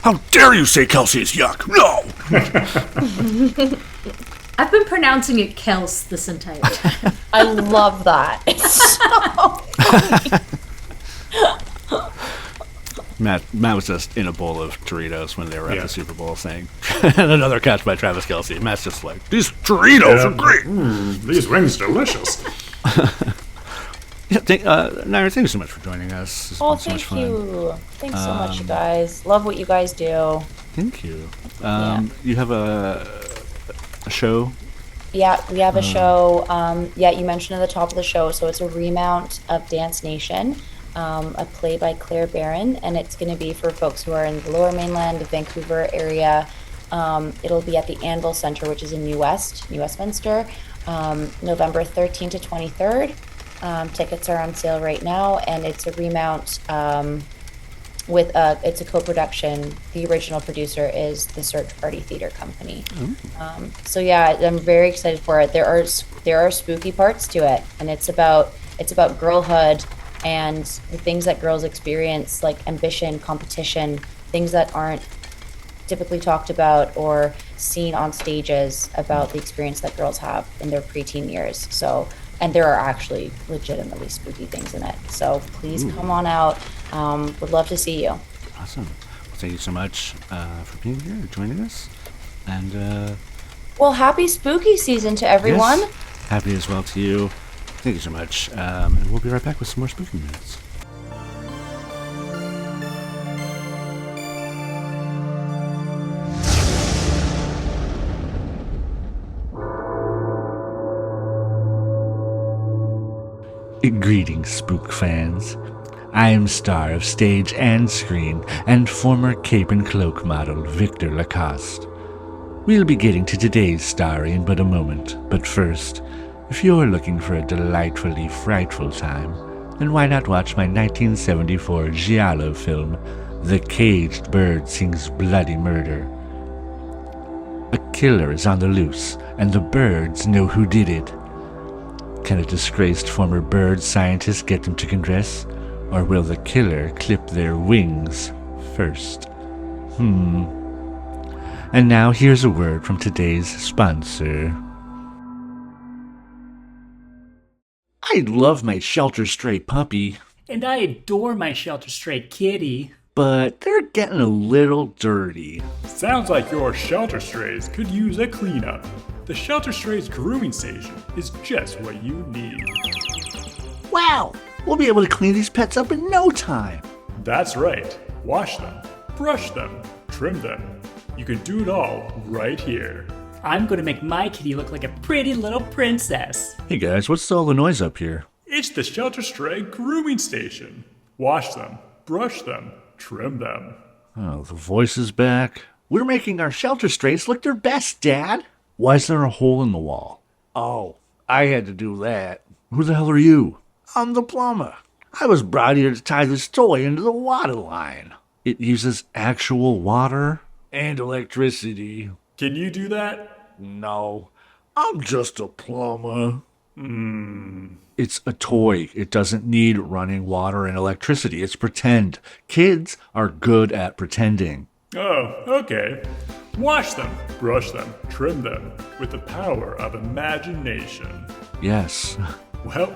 S1: How dare you say Kelsey is yuck? No!
S3: I've been pronouncing it Kels this entire time.
S4: I love that. It's so funny.
S1: Matt was just in a bowl of Doritos when they were at the Super Bowl saying, and another catch by Travis Kelce. Matt's just like, these Doritos are great.
S2: These wings delicious.
S1: Nyiri, thank you so much for joining us. It's been so much fun.
S4: You. Thanks so much, you guys. Love what you guys do.
S1: Thank you. You have a show?
S4: Yeah, we have a show. You mentioned at the top of the show, so it's a remount of Dance Nation, a play by Claire Barron, and it's going to be for folks who are in the Lower Mainland, the Vancouver area. It'll be at the Anvil Center, which is in New Westminster, November 13th to 23rd. Tickets are on sale right now, and it's a remount it's a co-production. The original producer is the Search Party Theater Company. So yeah, I'm very excited for it. There are spooky parts to it, and it's about girlhood and the things that girls experience, like ambition, competition, things that aren't typically talked about or seen on stages about the experience that girls have in their preteen years. So, and there are actually legitimately spooky things in it. So please come on out. Would love to see you.
S1: Awesome. Well, thank you so much for being here, joining us. And,
S4: Well, happy spooky season to everyone.
S1: yes, happy as well to you. Thank you so much. And we'll be right back with some more spooky minutes. Greetings, spook fans. I am star of stage and screen and former cape and cloak model Victor Lacoste. We'll be getting to today's story in but a moment, but first, if you're looking for a delightfully frightful time, then why not watch my 1974 giallo film, The Caged Bird Sings Bloody Murder. A killer is on the loose, and the birds know who did it. Can a disgraced former bird scientist get them to confess? Or will the killer clip their wings first? And now here's a word from today's sponsor. I love my Shelter Stray puppy,
S2: And I adore my Shelter Stray kitty.
S1: but they're getting a little dirty.
S5: Sounds like your Shelter Strays could use a cleanup. The Shelter Strays grooming station is just what you need.
S1: Wow! We'll be able to clean these pets up in no time.
S5: That's right. Wash them, brush them, trim them. You can do it all right here.
S2: I'm going to make my kitty look like a pretty little princess.
S1: Hey guys, what's all the noise up here?
S5: It's the Shelter Stray grooming station. Wash them, brush them, trim them.
S1: Oh, the voice is back. We're making our Shelter Strays look their best, Dad. Why is there a hole in the wall? Oh, I had to do that. Who the hell are you? I'm the plumber. I was brought here to tie this toy into the water line. It uses actual water and electricity.
S5: Can you do that?
S1: No, I'm just a plumber. It's a toy. It doesn't need running water and electricity. It's pretend. Kids are good at pretending.
S5: Oh, okay. Wash them, brush them, trim them with the power of imagination.
S1: Yes.
S5: Well,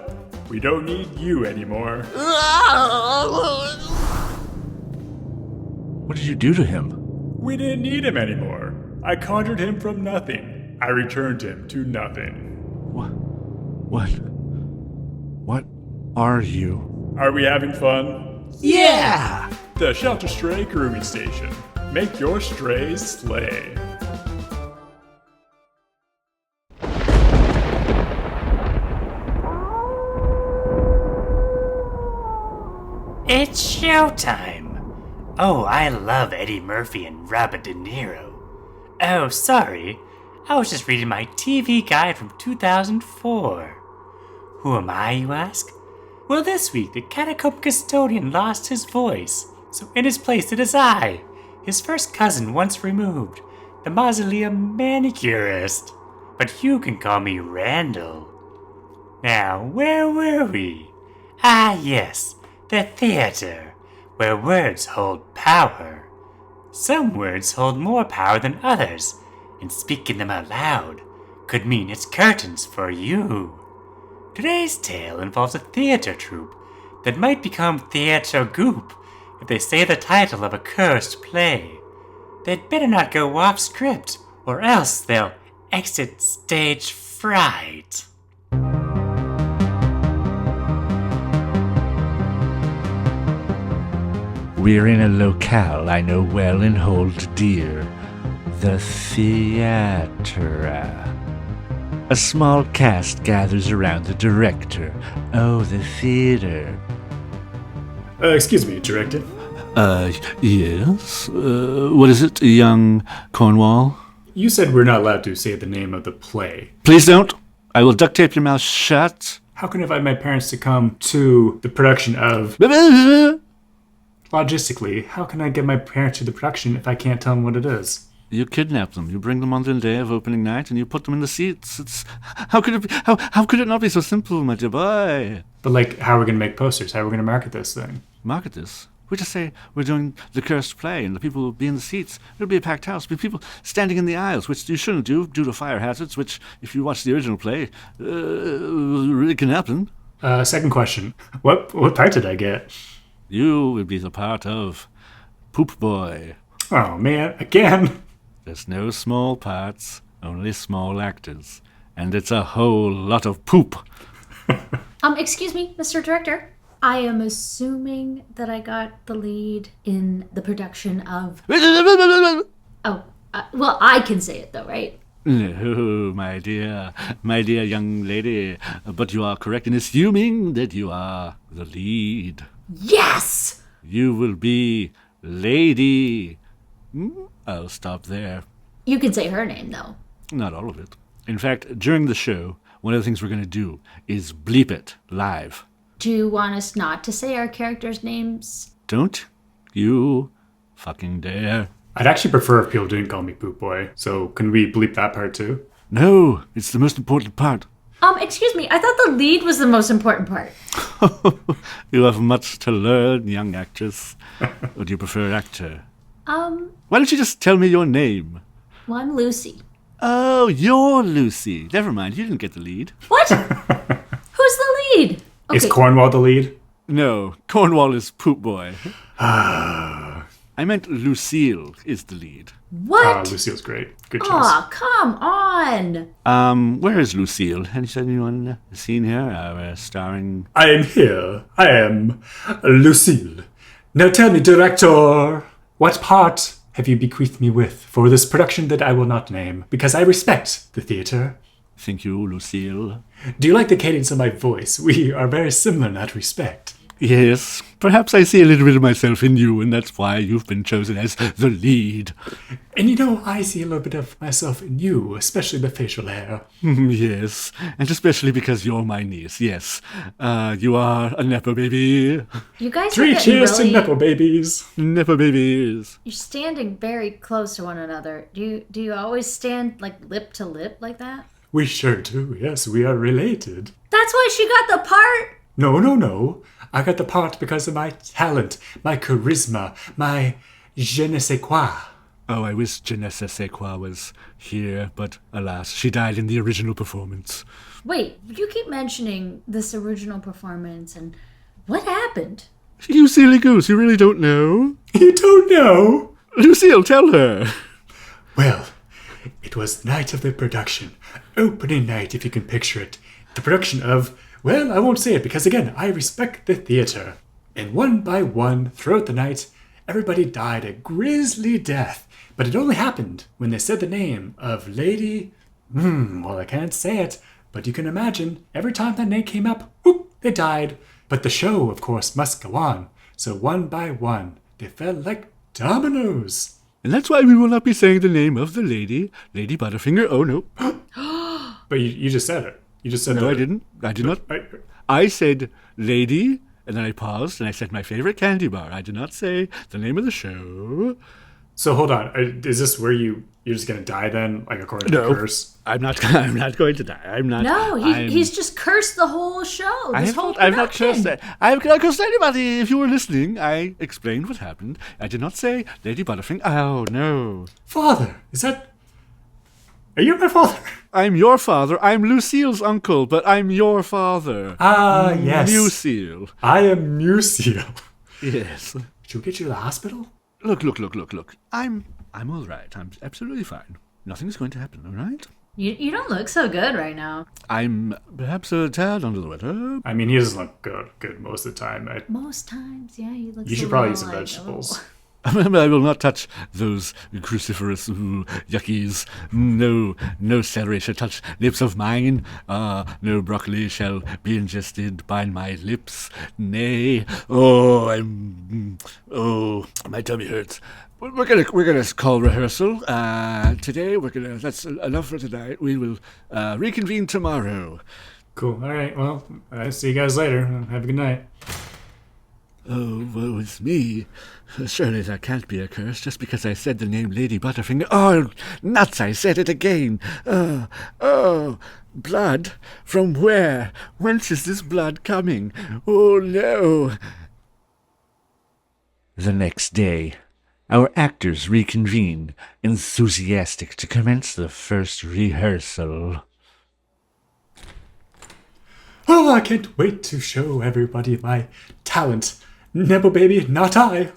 S5: we don't need you anymore.
S1: What did you do to him?
S5: We didn't need him anymore. I conjured him from nothing. I returned him to nothing.
S1: What are you?
S5: Are we having fun?
S1: Yeah!
S5: The Shelter Stray grooming station. Make your strays slay.
S6: It's showtime! Oh, I love Eddie Murphy and Robert De Niro. Oh, sorry. I was just reading my TV guide from 2004. Who am I, you ask? Well, this week the catacomb custodian lost his voice, so in his place it is I, his first cousin once removed, the mausoleum manicurist. But you can call me Randall. Now, where were we? Ah, yes, the theater, where words hold power. Some words hold more power than others, and speaking them out loud could mean it's curtains for you. Today's tale involves a theater troupe that might become theater goop if they say the title of a cursed play. They'd better not go off script, or else they'll exit stage fright.
S1: We're in a locale I know well and hold dear, the theatre. A small cast gathers around the director. Oh, the theater.
S2: Excuse me, director.
S1: Yes? What is it, young Cornwall?
S2: You said we're not allowed to say the name of the play.
S1: Please don't. I will duct tape your mouth shut.
S2: How can I invite my parents to come to the production of... Logistically, how can I get my parents to the production if I can't tell them what it is?
S1: You kidnap them. You bring them on the day of opening night, and you put them in the seats. It's how could it be? How could it not be so simple, my dear boy?
S2: But like, how are we gonna make posters? How are we gonna market this thing?
S1: Market this. We just say we're doing the cursed play, and the people will be in the seats. It'll be a packed house. There'll be people standing in the aisles, which you shouldn't do due to fire hazards, which, if you watch the original play, really can happen.
S2: Second question. What part did I get?
S1: You will be the part of Poop Boy.
S2: Oh, man. Again.
S1: There's no small parts, only small actors. And it's a whole lot of poop.
S3: Excuse me, Mr. Director. I am assuming that I got the lead in the production of... Oh, well, I can say it though, right?
S1: No, my dear young lady, but you are correct in assuming that you are the lead.
S3: Yes!
S1: You will be Lady. I'll stop there.
S3: You can say her name, though.
S1: Not all of it. In fact, during the show, one of the things we're going to do is bleep it live.
S3: Do you want us not to say our characters' names?
S1: Don't you fucking dare.
S2: I'd actually prefer if people didn't call me Poop Boy, so can we bleep that part too?
S1: No, it's the most important part.
S3: Excuse me, I thought the lead was the most important part.
S1: You have much to learn, young actress. Or do you prefer actor? Why don't you just tell me your name?
S3: Well, I'm Lucy.
S1: Oh, you're Lucy. Never mind, you didn't get the lead.
S3: What? Who's the lead? Okay.
S2: Is Cornwall the lead?
S1: No, Cornwall is Poop Boy. I meant Lucille is the lead.
S3: What?
S2: Lucille's great. Good choice.
S3: Aw, come on.
S1: Where is Lucille? Has anyone seen her? Starring...
S2: I am here. I am Lucille. Now tell me, director, what part have you bequeathed me with for this production that I will not name, because I respect the theater?
S1: Thank you, Lucille.
S2: Do you like the cadence of my voice? We are very similar in that respect.
S1: Yes, perhaps I see a little bit of myself in you, and that's why you've been chosen as the lead.
S2: And you know, I see a little bit of myself in you, especially the facial hair.
S1: Yes, and especially because you're my niece, yes. You are a Nepo baby.
S3: You guys are
S2: 3
S3: getting
S2: cheers
S3: really...
S2: to Nepo babies.
S1: Nepo babies.
S3: You're standing very close to one another. Do you always stand like lip to lip like that?
S2: We sure do, yes, we are related.
S3: That's why she got the part.
S2: No. I got the part because of my talent, my charisma, my je ne sais quoi.
S1: Oh, I wish je ne sais quoi was here, but alas, she died in the original performance.
S3: Wait, you keep mentioning this original performance, and what happened?
S1: You silly goose, you really don't know?
S2: You don't know?
S1: Lucille, tell her.
S2: Well, it was night of the production. Opening night, if you can picture it. The production of... Well, I won't say it because, again, I respect the theater. And one by one, throughout the night, everybody died a grisly death. But it only happened when they said the name of Lady... well, I can't say it, but you can imagine, every time that name came up, whoop, they died. But the show, of course, must go on. So one by one, they fell like dominoes.
S1: And that's why we will not be saying the name of the lady, Lady Butterfinger. Oh, no.
S2: But you just said it. You just said
S1: No, I didn't. I did not. I said lady, and then I paused, and I said my favorite candy bar. I did not say the name of the show.
S2: So hold on. Is this where you're just gonna die then, like according to the curse?
S1: I'm not going to die. I'm not.
S3: No, he's just cursed the whole show. I've
S1: not cursed that. I have not cursed anybody. If you were listening, I explained what happened. I did not say Lady Butterfinger. Oh, no.
S2: Father, is that... Are you my father?
S1: I'm your father. I'm Lucille's uncle, but I'm your father.
S2: Ah, yes.
S1: Lucille.
S2: I am Lucille.
S1: Yes.
S2: Should we get you to the hospital?
S1: Look. I'm all right. I'm absolutely fine. Nothing's going to happen, all right?
S3: You don't look so good right now.
S1: I'm perhaps a tad under the weather.
S2: I mean, he doesn't look good most of the time.
S3: Most times, yeah, he looks.
S2: You should probably eat some vegetables.
S1: I will not touch those cruciferous yuckies. No celery shall touch lips of mine. No broccoli shall be ingested by my lips. Nay. My tummy hurts. We're gonna call rehearsal. Today that's enough for tonight. We will reconvene tomorrow.
S2: Cool. All right. Well, see you guys later. Have a good night.
S1: Oh, woe is me. Surely that can't be a curse just because I said the name Lady Butterfinger. Oh, nuts, I said it again. Blood? From where? Whence is this blood coming? Oh, no. The next day, our actors reconvened, enthusiastic to commence the first rehearsal.
S2: Oh, I can't wait to show everybody my talent. Nepo baby, not I.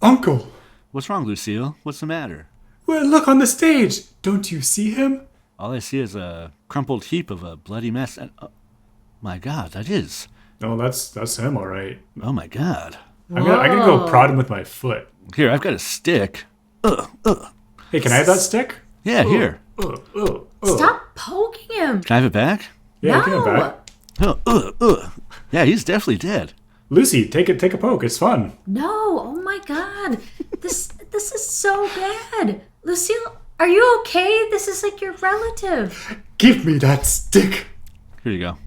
S2: Uncle.
S1: What's wrong, Lucille? What's the matter?
S2: Well, look on the stage. Don't you see him?
S1: All I see is a crumpled heap of a bloody mess, and my God, that is.
S2: No, that's him, all right.
S1: Oh my God.
S2: I'm gonna go prod him with my foot.
S1: Here, I've got a stick.
S2: Hey, can I have that stick?
S1: Yeah, here.
S3: Stop poking him.
S1: Can I have it back?
S2: Yeah, give it back.
S1: Yeah, he's definitely dead.
S2: Lucy, take a poke. It's fun.
S3: No, oh my God. This is so bad. Lucille, are you okay? This is like your relative.
S2: Give me that stick.
S1: Here you go.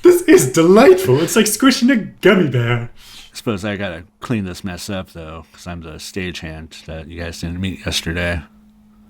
S2: This is delightful. It's like squishing a gummy bear.
S1: I suppose I gotta clean this mess up, though, because I'm the stagehand that you guys didn't meet yesterday.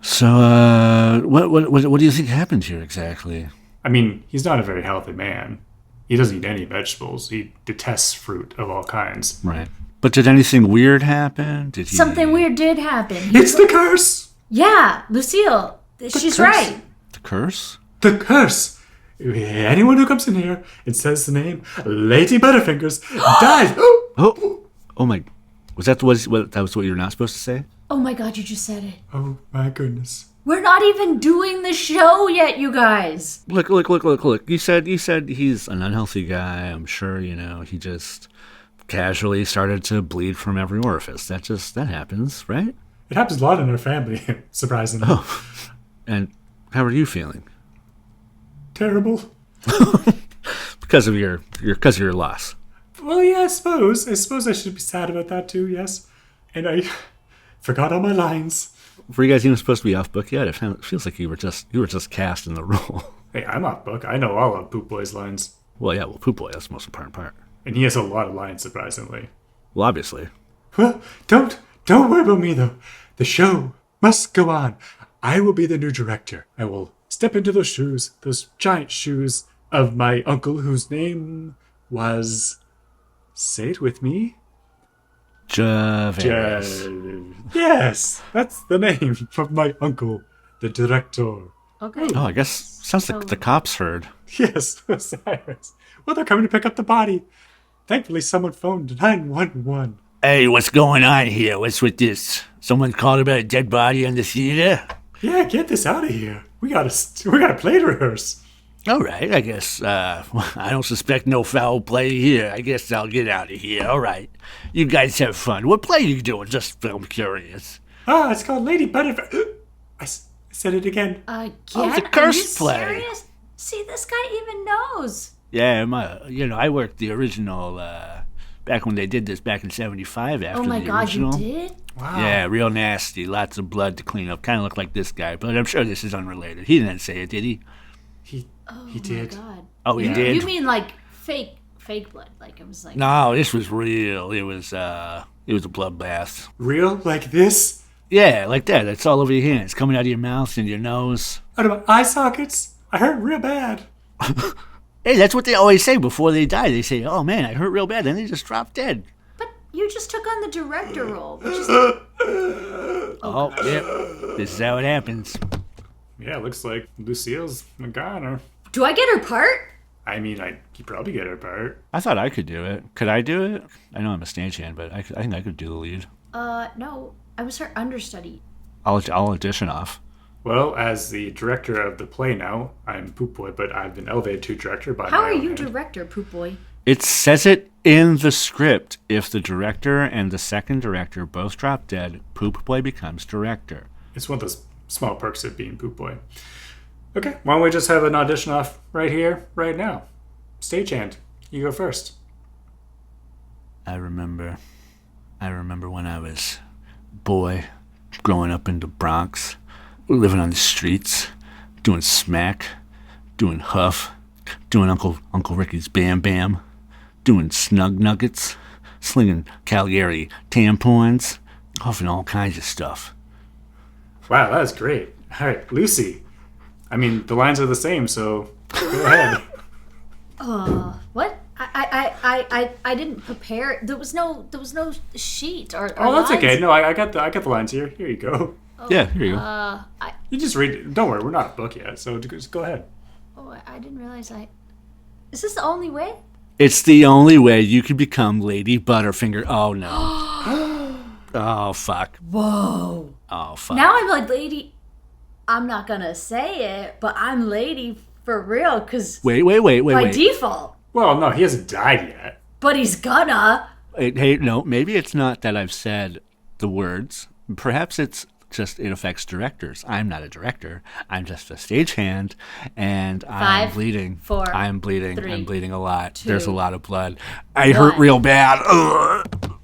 S1: So, what do you think happened here exactly?
S2: I mean, he's not a very healthy man. He doesn't eat any vegetables. He detests fruit of all kinds.
S1: Right. But did anything weird happen? Did he...
S3: Something weird did happen.
S2: It's the curse!
S3: Yeah, Lucille, she's
S2: curse.
S3: right.
S1: The curse?
S2: The curse! Anyone who comes in here and says the name Lady Butterfingers dies.
S1: Oh my... that was what you're not supposed to say?
S3: Oh my God, you just said it.
S2: Oh my goodness.
S3: We're not even doing the show yet, you guys.
S1: Look. You said he's an unhealthy guy. I'm sure, he just casually started to bleed from every orifice. That happens, right?
S2: It happens a lot in our family, surprisingly.
S1: Oh. And how are you feeling?
S2: Terrible.
S1: Because of your loss.
S2: Well, yeah, I suppose I should be sad about that too, yes. And I forgot all my lines.
S1: Were you guys even supposed to be off book yet? It feels like you were just cast in the role.
S2: Hey, I'm off book. I know all of Poop Boy's lines.
S1: Well, yeah, Poop Boy, that's the most important part.
S2: And he has a lot of lines, surprisingly.
S1: Well, obviously.
S2: Well, don't worry about me, though. The show must go on. I will be the new director. I will step into those shoes, those giant shoes of my uncle, whose name was... Say it with me.
S1: Javert.
S2: Yes, that's the name of my uncle, the director.
S3: Okay.
S1: Oh, I guess sounds like the cops heard.
S2: Yes, Osiris. Well, they're coming to pick up the body. Thankfully, someone phoned 911.
S1: Hey, what's going on here? What's with this? Someone called about a dead body in the theater?
S2: Yeah, get this out of here. We gotta play to rehearse.
S1: All right, I guess, I don't suspect no foul play here. I guess I'll get out of here. All right. You guys have fun. What play are you doing? Just I'm curious.
S2: It's called Lady Butterfingers. I said it again.
S3: Again?
S1: the curse play.
S3: Are you serious? See, this guy even knows.
S1: Yeah, I worked the original, back when they did this back in 75 after
S3: Oh my
S1: the
S3: God,
S1: original.
S3: you did?
S2: Wow.
S1: Yeah, real nasty. Lots of blood to clean up. Kind of looked like this guy, but I'm sure this is unrelated. He didn't say it, did he?
S2: He did.
S3: Oh my God.
S1: Oh, he did?
S3: You mean like fake blood? Like it was like...
S1: No, this was real. It was a bloodbath.
S2: Real? Like this?
S1: Yeah, like that. It's all over your hands, coming out of your mouth and your nose.
S2: Out of my eye sockets? I hurt real bad.
S1: Hey, that's what they always say before they die. They say, oh man, I hurt real bad. Then they just drop dead.
S3: But you just took on the director role, which is...
S1: Oh, yeah. This is how it happens.
S2: Yeah, looks like Lucille's a goner.
S3: Do I get her part?
S2: I mean, you probably get her part.
S1: I thought I could do it. Could I do it? I know I'm a stagehand, but I think I could do the lead.
S3: No. I was her understudy.
S1: I'll audition off.
S2: Well, as the director of the play now, I'm Poop Boy, but I've been elevated to director by
S3: How
S2: my
S3: are
S2: own
S3: you
S2: hand.
S3: director, Poop Boy?
S1: It says it in the script. If the director and the second director both drop dead, Poop Boy becomes director.
S2: It's one of those small perks of being Poop Boy. Okay, why don't we just have an audition off right here, right now? Stagehand, you go first.
S1: I remember when I was a boy, growing up in the Bronx, living on the streets, doing smack, doing huff, doing Uncle Ricky's Bam Bam, doing snug nuggets, slinging Caligari tampons, huffing all kinds of stuff.
S2: Wow, that was great. All right, Lucy. I mean, the lines are the same, so go ahead.
S3: What? I didn't prepare. There was no sheet or
S2: Oh, that's
S3: lines.
S2: okay. No, I got the lines here. Here you go.
S1: Yeah, here you go.
S2: You just read it. Don't worry, we're not a book yet, so just go ahead.
S3: Oh, I didn't realize Is this the only way?
S1: It's the only way you can become Lady Butterfinger. Oh, no. Oh, fuck.
S3: Whoa.
S1: Oh, fuck.
S3: Now I'm like lady. I'm not gonna say it, but I'm lady for real, cause
S1: Wait.
S3: by default.
S2: Well, no, he hasn't died yet.
S3: But he's gonna.
S1: Hey, no, maybe it's not that I've said the words. Perhaps it's just it affects directors. I'm not a director. I'm just a stagehand, and I'm
S3: 5,
S1: bleeding.
S3: 4,
S1: I'm bleeding.
S3: 3,
S1: I'm bleeding a lot.
S3: 2,
S1: There's a lot of blood. I hurt
S3: 1.
S1: real bad. Ugh.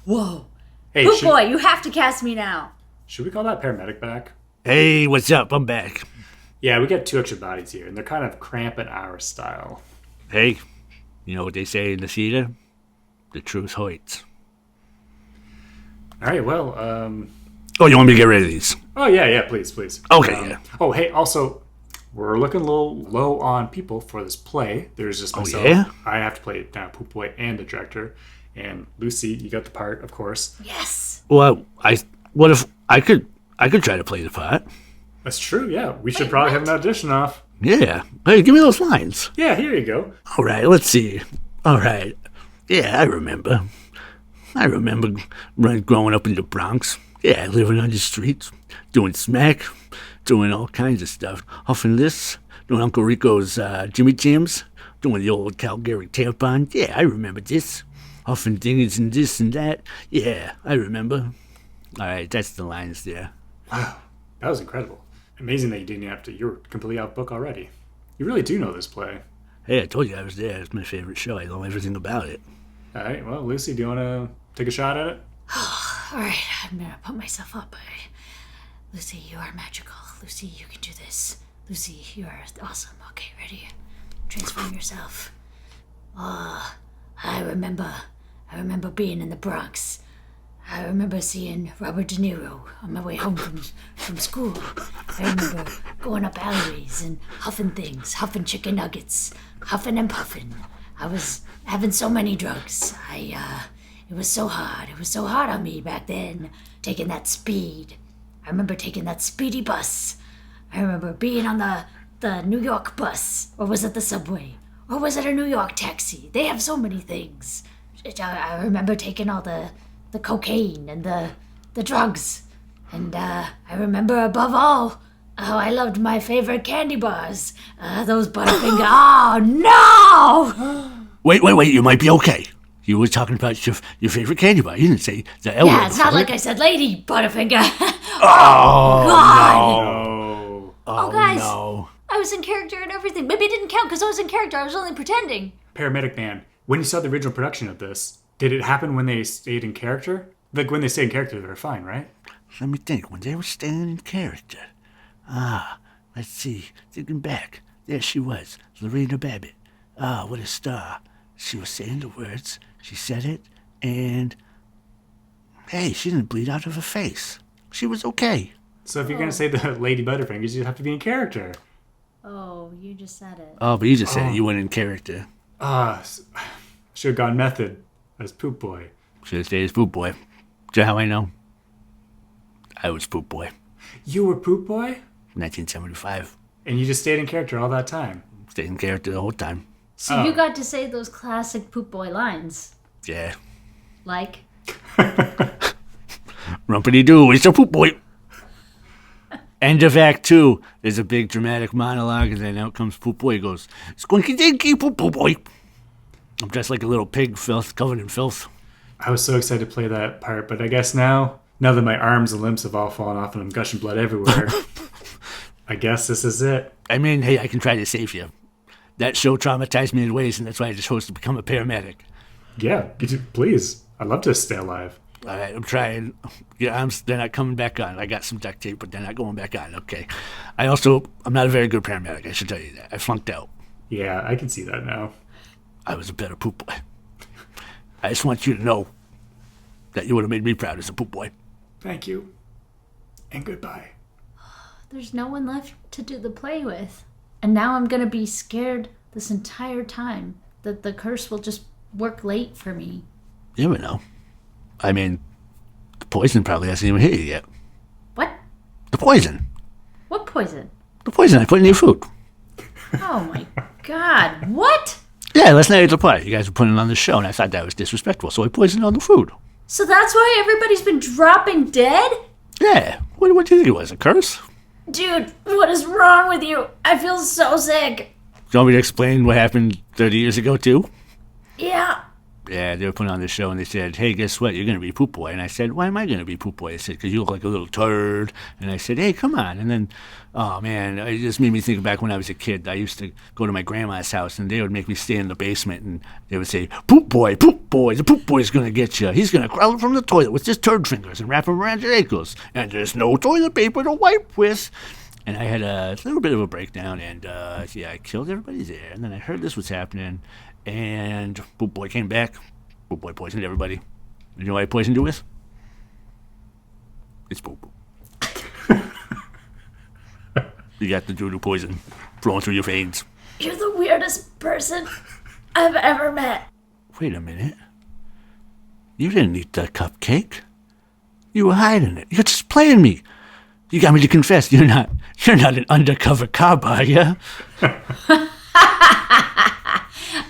S3: Whoa.
S2: Hey,
S3: Poop boy, you have to cast me now.
S2: should we call that paramedic back?
S1: Hey, what's up? I'm back.
S2: Yeah, we got 2 extra bodies here, and they're kind of cramping our style.
S1: Hey, you know what they say in the theater? The truth hurts.
S2: All right, well,
S1: Oh, you want me to get rid of these?
S2: oh yeah, please.
S1: Okay, yeah.
S2: Oh, hey, also, we're looking a little low on people for this play. There's just myself.
S1: yeah?
S2: I have to play Poop Boy and the director. And Lucy, you got the part, of course.
S3: Yes.
S1: Well, what if I could try to play the part?
S2: That's true, yeah. We should probably have an audition off.
S1: Yeah. Hey, give me those lines.
S2: Yeah, here you go.
S1: All right, let's see. All right. Yeah, I remember. Growing up in the Bronx. Yeah, living on the streets, doing smack, doing all kinds of stuff. Huffing this, doing Uncle Rico's Jimmy Jims, doing the old Calgary tampon. Yeah, I remember this. Huffing dingies and this and that. Yeah, I remember. All right, that's the lines there.
S2: Wow, that was incredible. Amazing that you didn't have to. You're completely out of book already. You really do know this play.
S1: Hey, I told you I was there. It's my favorite show. I know everything about it.
S2: All right, well, Lucy, do you want to take a shot at it?
S3: All right, I'm gonna put myself up. Lucy, you are magical. Lucy, you can do this. Lucy, you are awesome. Okay, ready? Transform yourself. Oh, I remember being in the Bronx. I remember seeing Robert De Niro on my way home from school. I remember going up alleyways and huffing things, huffing chicken nuggets, huffing and puffing. I was having so many drugs. It was so hard. It was so hard on me back then, taking that speed. I remember taking that speedy bus. I remember being on the New York bus. Or was it the subway? Or was it a New York taxi? They have so many things. I remember taking all the cocaine and the drugs. And I remember above all how I loved my favorite candy bars. Those Butterfinger. Oh, no!
S1: Wait, you might be okay. You were talking about your favorite candy bar. You didn't say the L word.
S3: Yeah, it's not
S1: before.
S3: like I said Lady Butterfinger.
S1: Oh,
S3: God!
S2: Oh.
S3: Oh, guys.
S1: no.
S3: I was in character and everything. Maybe it didn't count because I was in character. I was only pretending.
S2: Paramedic Man, when you saw the original production of this, did it happen when they stayed in character? Like, when they stayed in character, they were fine, right?
S1: Let me think. When they were staying in character. Let's see. Thinking back. There she was, Lorena Babbitt. What a star. She was saying the words. She said it, and hey, she didn't bleed out of her face. She was okay.
S2: So if you're going to say the Lady Butterfingers, you have to be in character.
S3: Oh, you just said it.
S1: Oh, but you just said it. You went in character.
S2: Should have gone method as Poop Boy.
S1: Should have stayed as Poop Boy. Do you know how I know? I was Poop Boy.
S2: You were Poop Boy?
S1: 1975.
S2: And you just stayed in character all that time?
S1: Stayed in character the whole time.
S3: So you got to say those classic Poop Boy lines.
S1: Yeah.
S3: Like?
S1: Rumpity-doo, it's a Poop Boy. End of Act 2. There's a big dramatic monologue, and then out comes Poop Boy. He goes, Squinky Dinky Poop Boy. I'm dressed like a little pig, covered in filth.
S2: I was so excited to play that part, but I guess now that my arms and limbs have all fallen off and I'm gushing blood everywhere, I guess this is it.
S1: I mean, hey, I can try to save you. That show traumatized me in ways, and that's why I chose to become a paramedic.
S2: Yeah, please. I'd love to stay alive.
S1: All right, I'm trying. Your arms, they're not coming back on. I got some duct tape, but they're not going back on. Okay. I'm not a very good paramedic, I should tell you that. I flunked out.
S2: Yeah, I can see that now.
S1: I was a better poop boy. I just want you to know that you would have made me proud as a poop boy.
S2: Thank you. And goodbye.
S3: There's no one left to do the play with. And now I'm going to be scared this entire time that the curse will just work late for me.
S1: You never know. I mean, the poison probably hasn't even hit you yet.
S3: What?
S1: The poison.
S3: What poison?
S1: The poison I put in your food.
S3: Oh my god, what?
S1: Yeah, last night at the party, you guys were putting it on the show, and I thought that was disrespectful, so I poisoned all the food.
S3: So that's why everybody's been dropping dead?
S1: Yeah, what do you think it was, a curse?
S3: Dude, what is wrong with you? I feel so sick.
S1: Do you want me to explain what happened 30 years ago, too?
S3: Yeah.
S1: Yeah, they were putting on the show, and they said, hey, guess what? You're going to be Poop Boy. And I said, why am I going to be Poop Boy? They said, because you look like a little turd. And I said, hey, come on. And then, oh, man, it just made me think back when I was a kid. I used to go to my grandma's house, and they would make me stay in the basement, and they would say, Poop Boy, the Poop Boy's going to get you. He's going to crawl from the toilet with his turd fingers and wrap them around your ankles. And there's no toilet paper to wipe with. And I had a little bit of a breakdown, and, yeah, I killed everybody there. And then I heard this was happening, and Poop Boy came back. Poop Boy poisoned everybody. You know what I poisoned you with? It's poop. You got the doo-doo poison flowing through your veins.
S3: You're the weirdest person I've ever met.
S1: Wait a minute. You didn't eat the cupcake. You were hiding it. You're just playing me. You got me to confess. You're not an undercover cop, are you?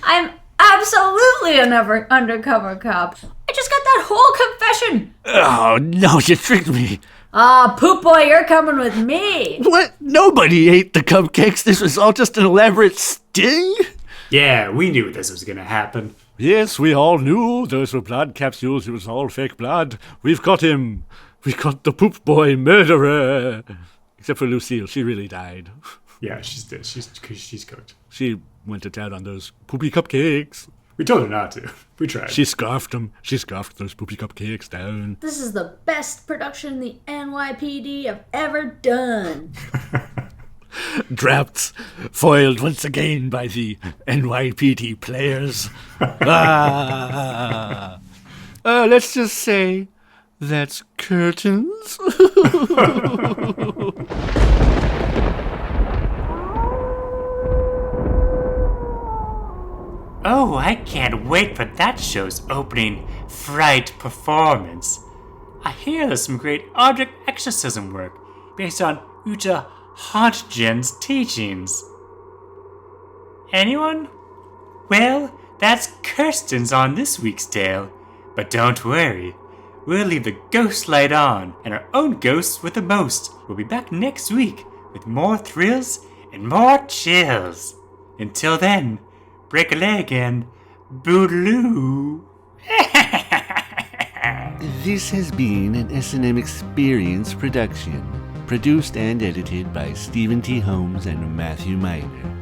S3: I'm absolutely an undercover cop. I just got that whole confession.
S1: Oh, no, you tricked me.
S3: Poop Boy, you're coming with me.
S1: What? Nobody ate the cupcakes. This was all just an elaborate sting?
S2: Yeah, we knew this was gonna happen.
S1: Yes, we all knew those were blood capsules. It was all fake blood. We've got him. We got the Poop Boy murderer. Except for Lucille. She really died.
S2: Yeah, she's dead. She's cooked.
S1: She went to town on those poopy cupcakes.
S2: We told her not to. We tried.
S1: She scarfed them. She scarfed those poopy cupcakes down.
S3: This is the best production the NYPD have ever done.
S1: Trapped, foiled once again by the NYPD players. Let's just say that's curtains.
S6: Oh, I can't wait for that show's opening Fright performance. I hear there's some great object exorcism work based on Uta Hauntgen's teachings. Anyone? Well, that's Kirsten's on this week's tale. But don't worry, we'll leave the ghost light on, and our own ghosts with the most. We'll be back next week with more thrills and more chills. Until then, break a leg and bootaloo.
S1: This has been an S&M Experience production, produced and edited by Stephen T. Holmes and Matthew Miner.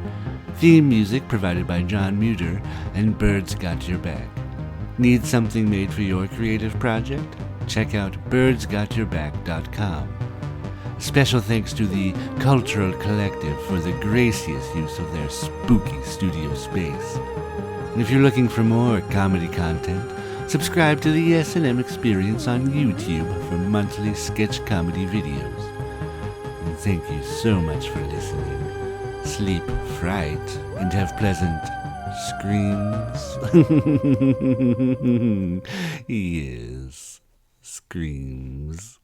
S1: Theme music provided by John Muter and Birds Got Your Back. Need something made for your creative project? Check out birdsgotyourback.com. Special thanks to the Cultural Collective for the gracious use of their spooky studio space. And if you're looking for more comedy content, subscribe to the S&M Experience on YouTube for monthly sketch comedy videos. And thank you so much for listening. Sleep fright and have pleasant screams. Yes, screams.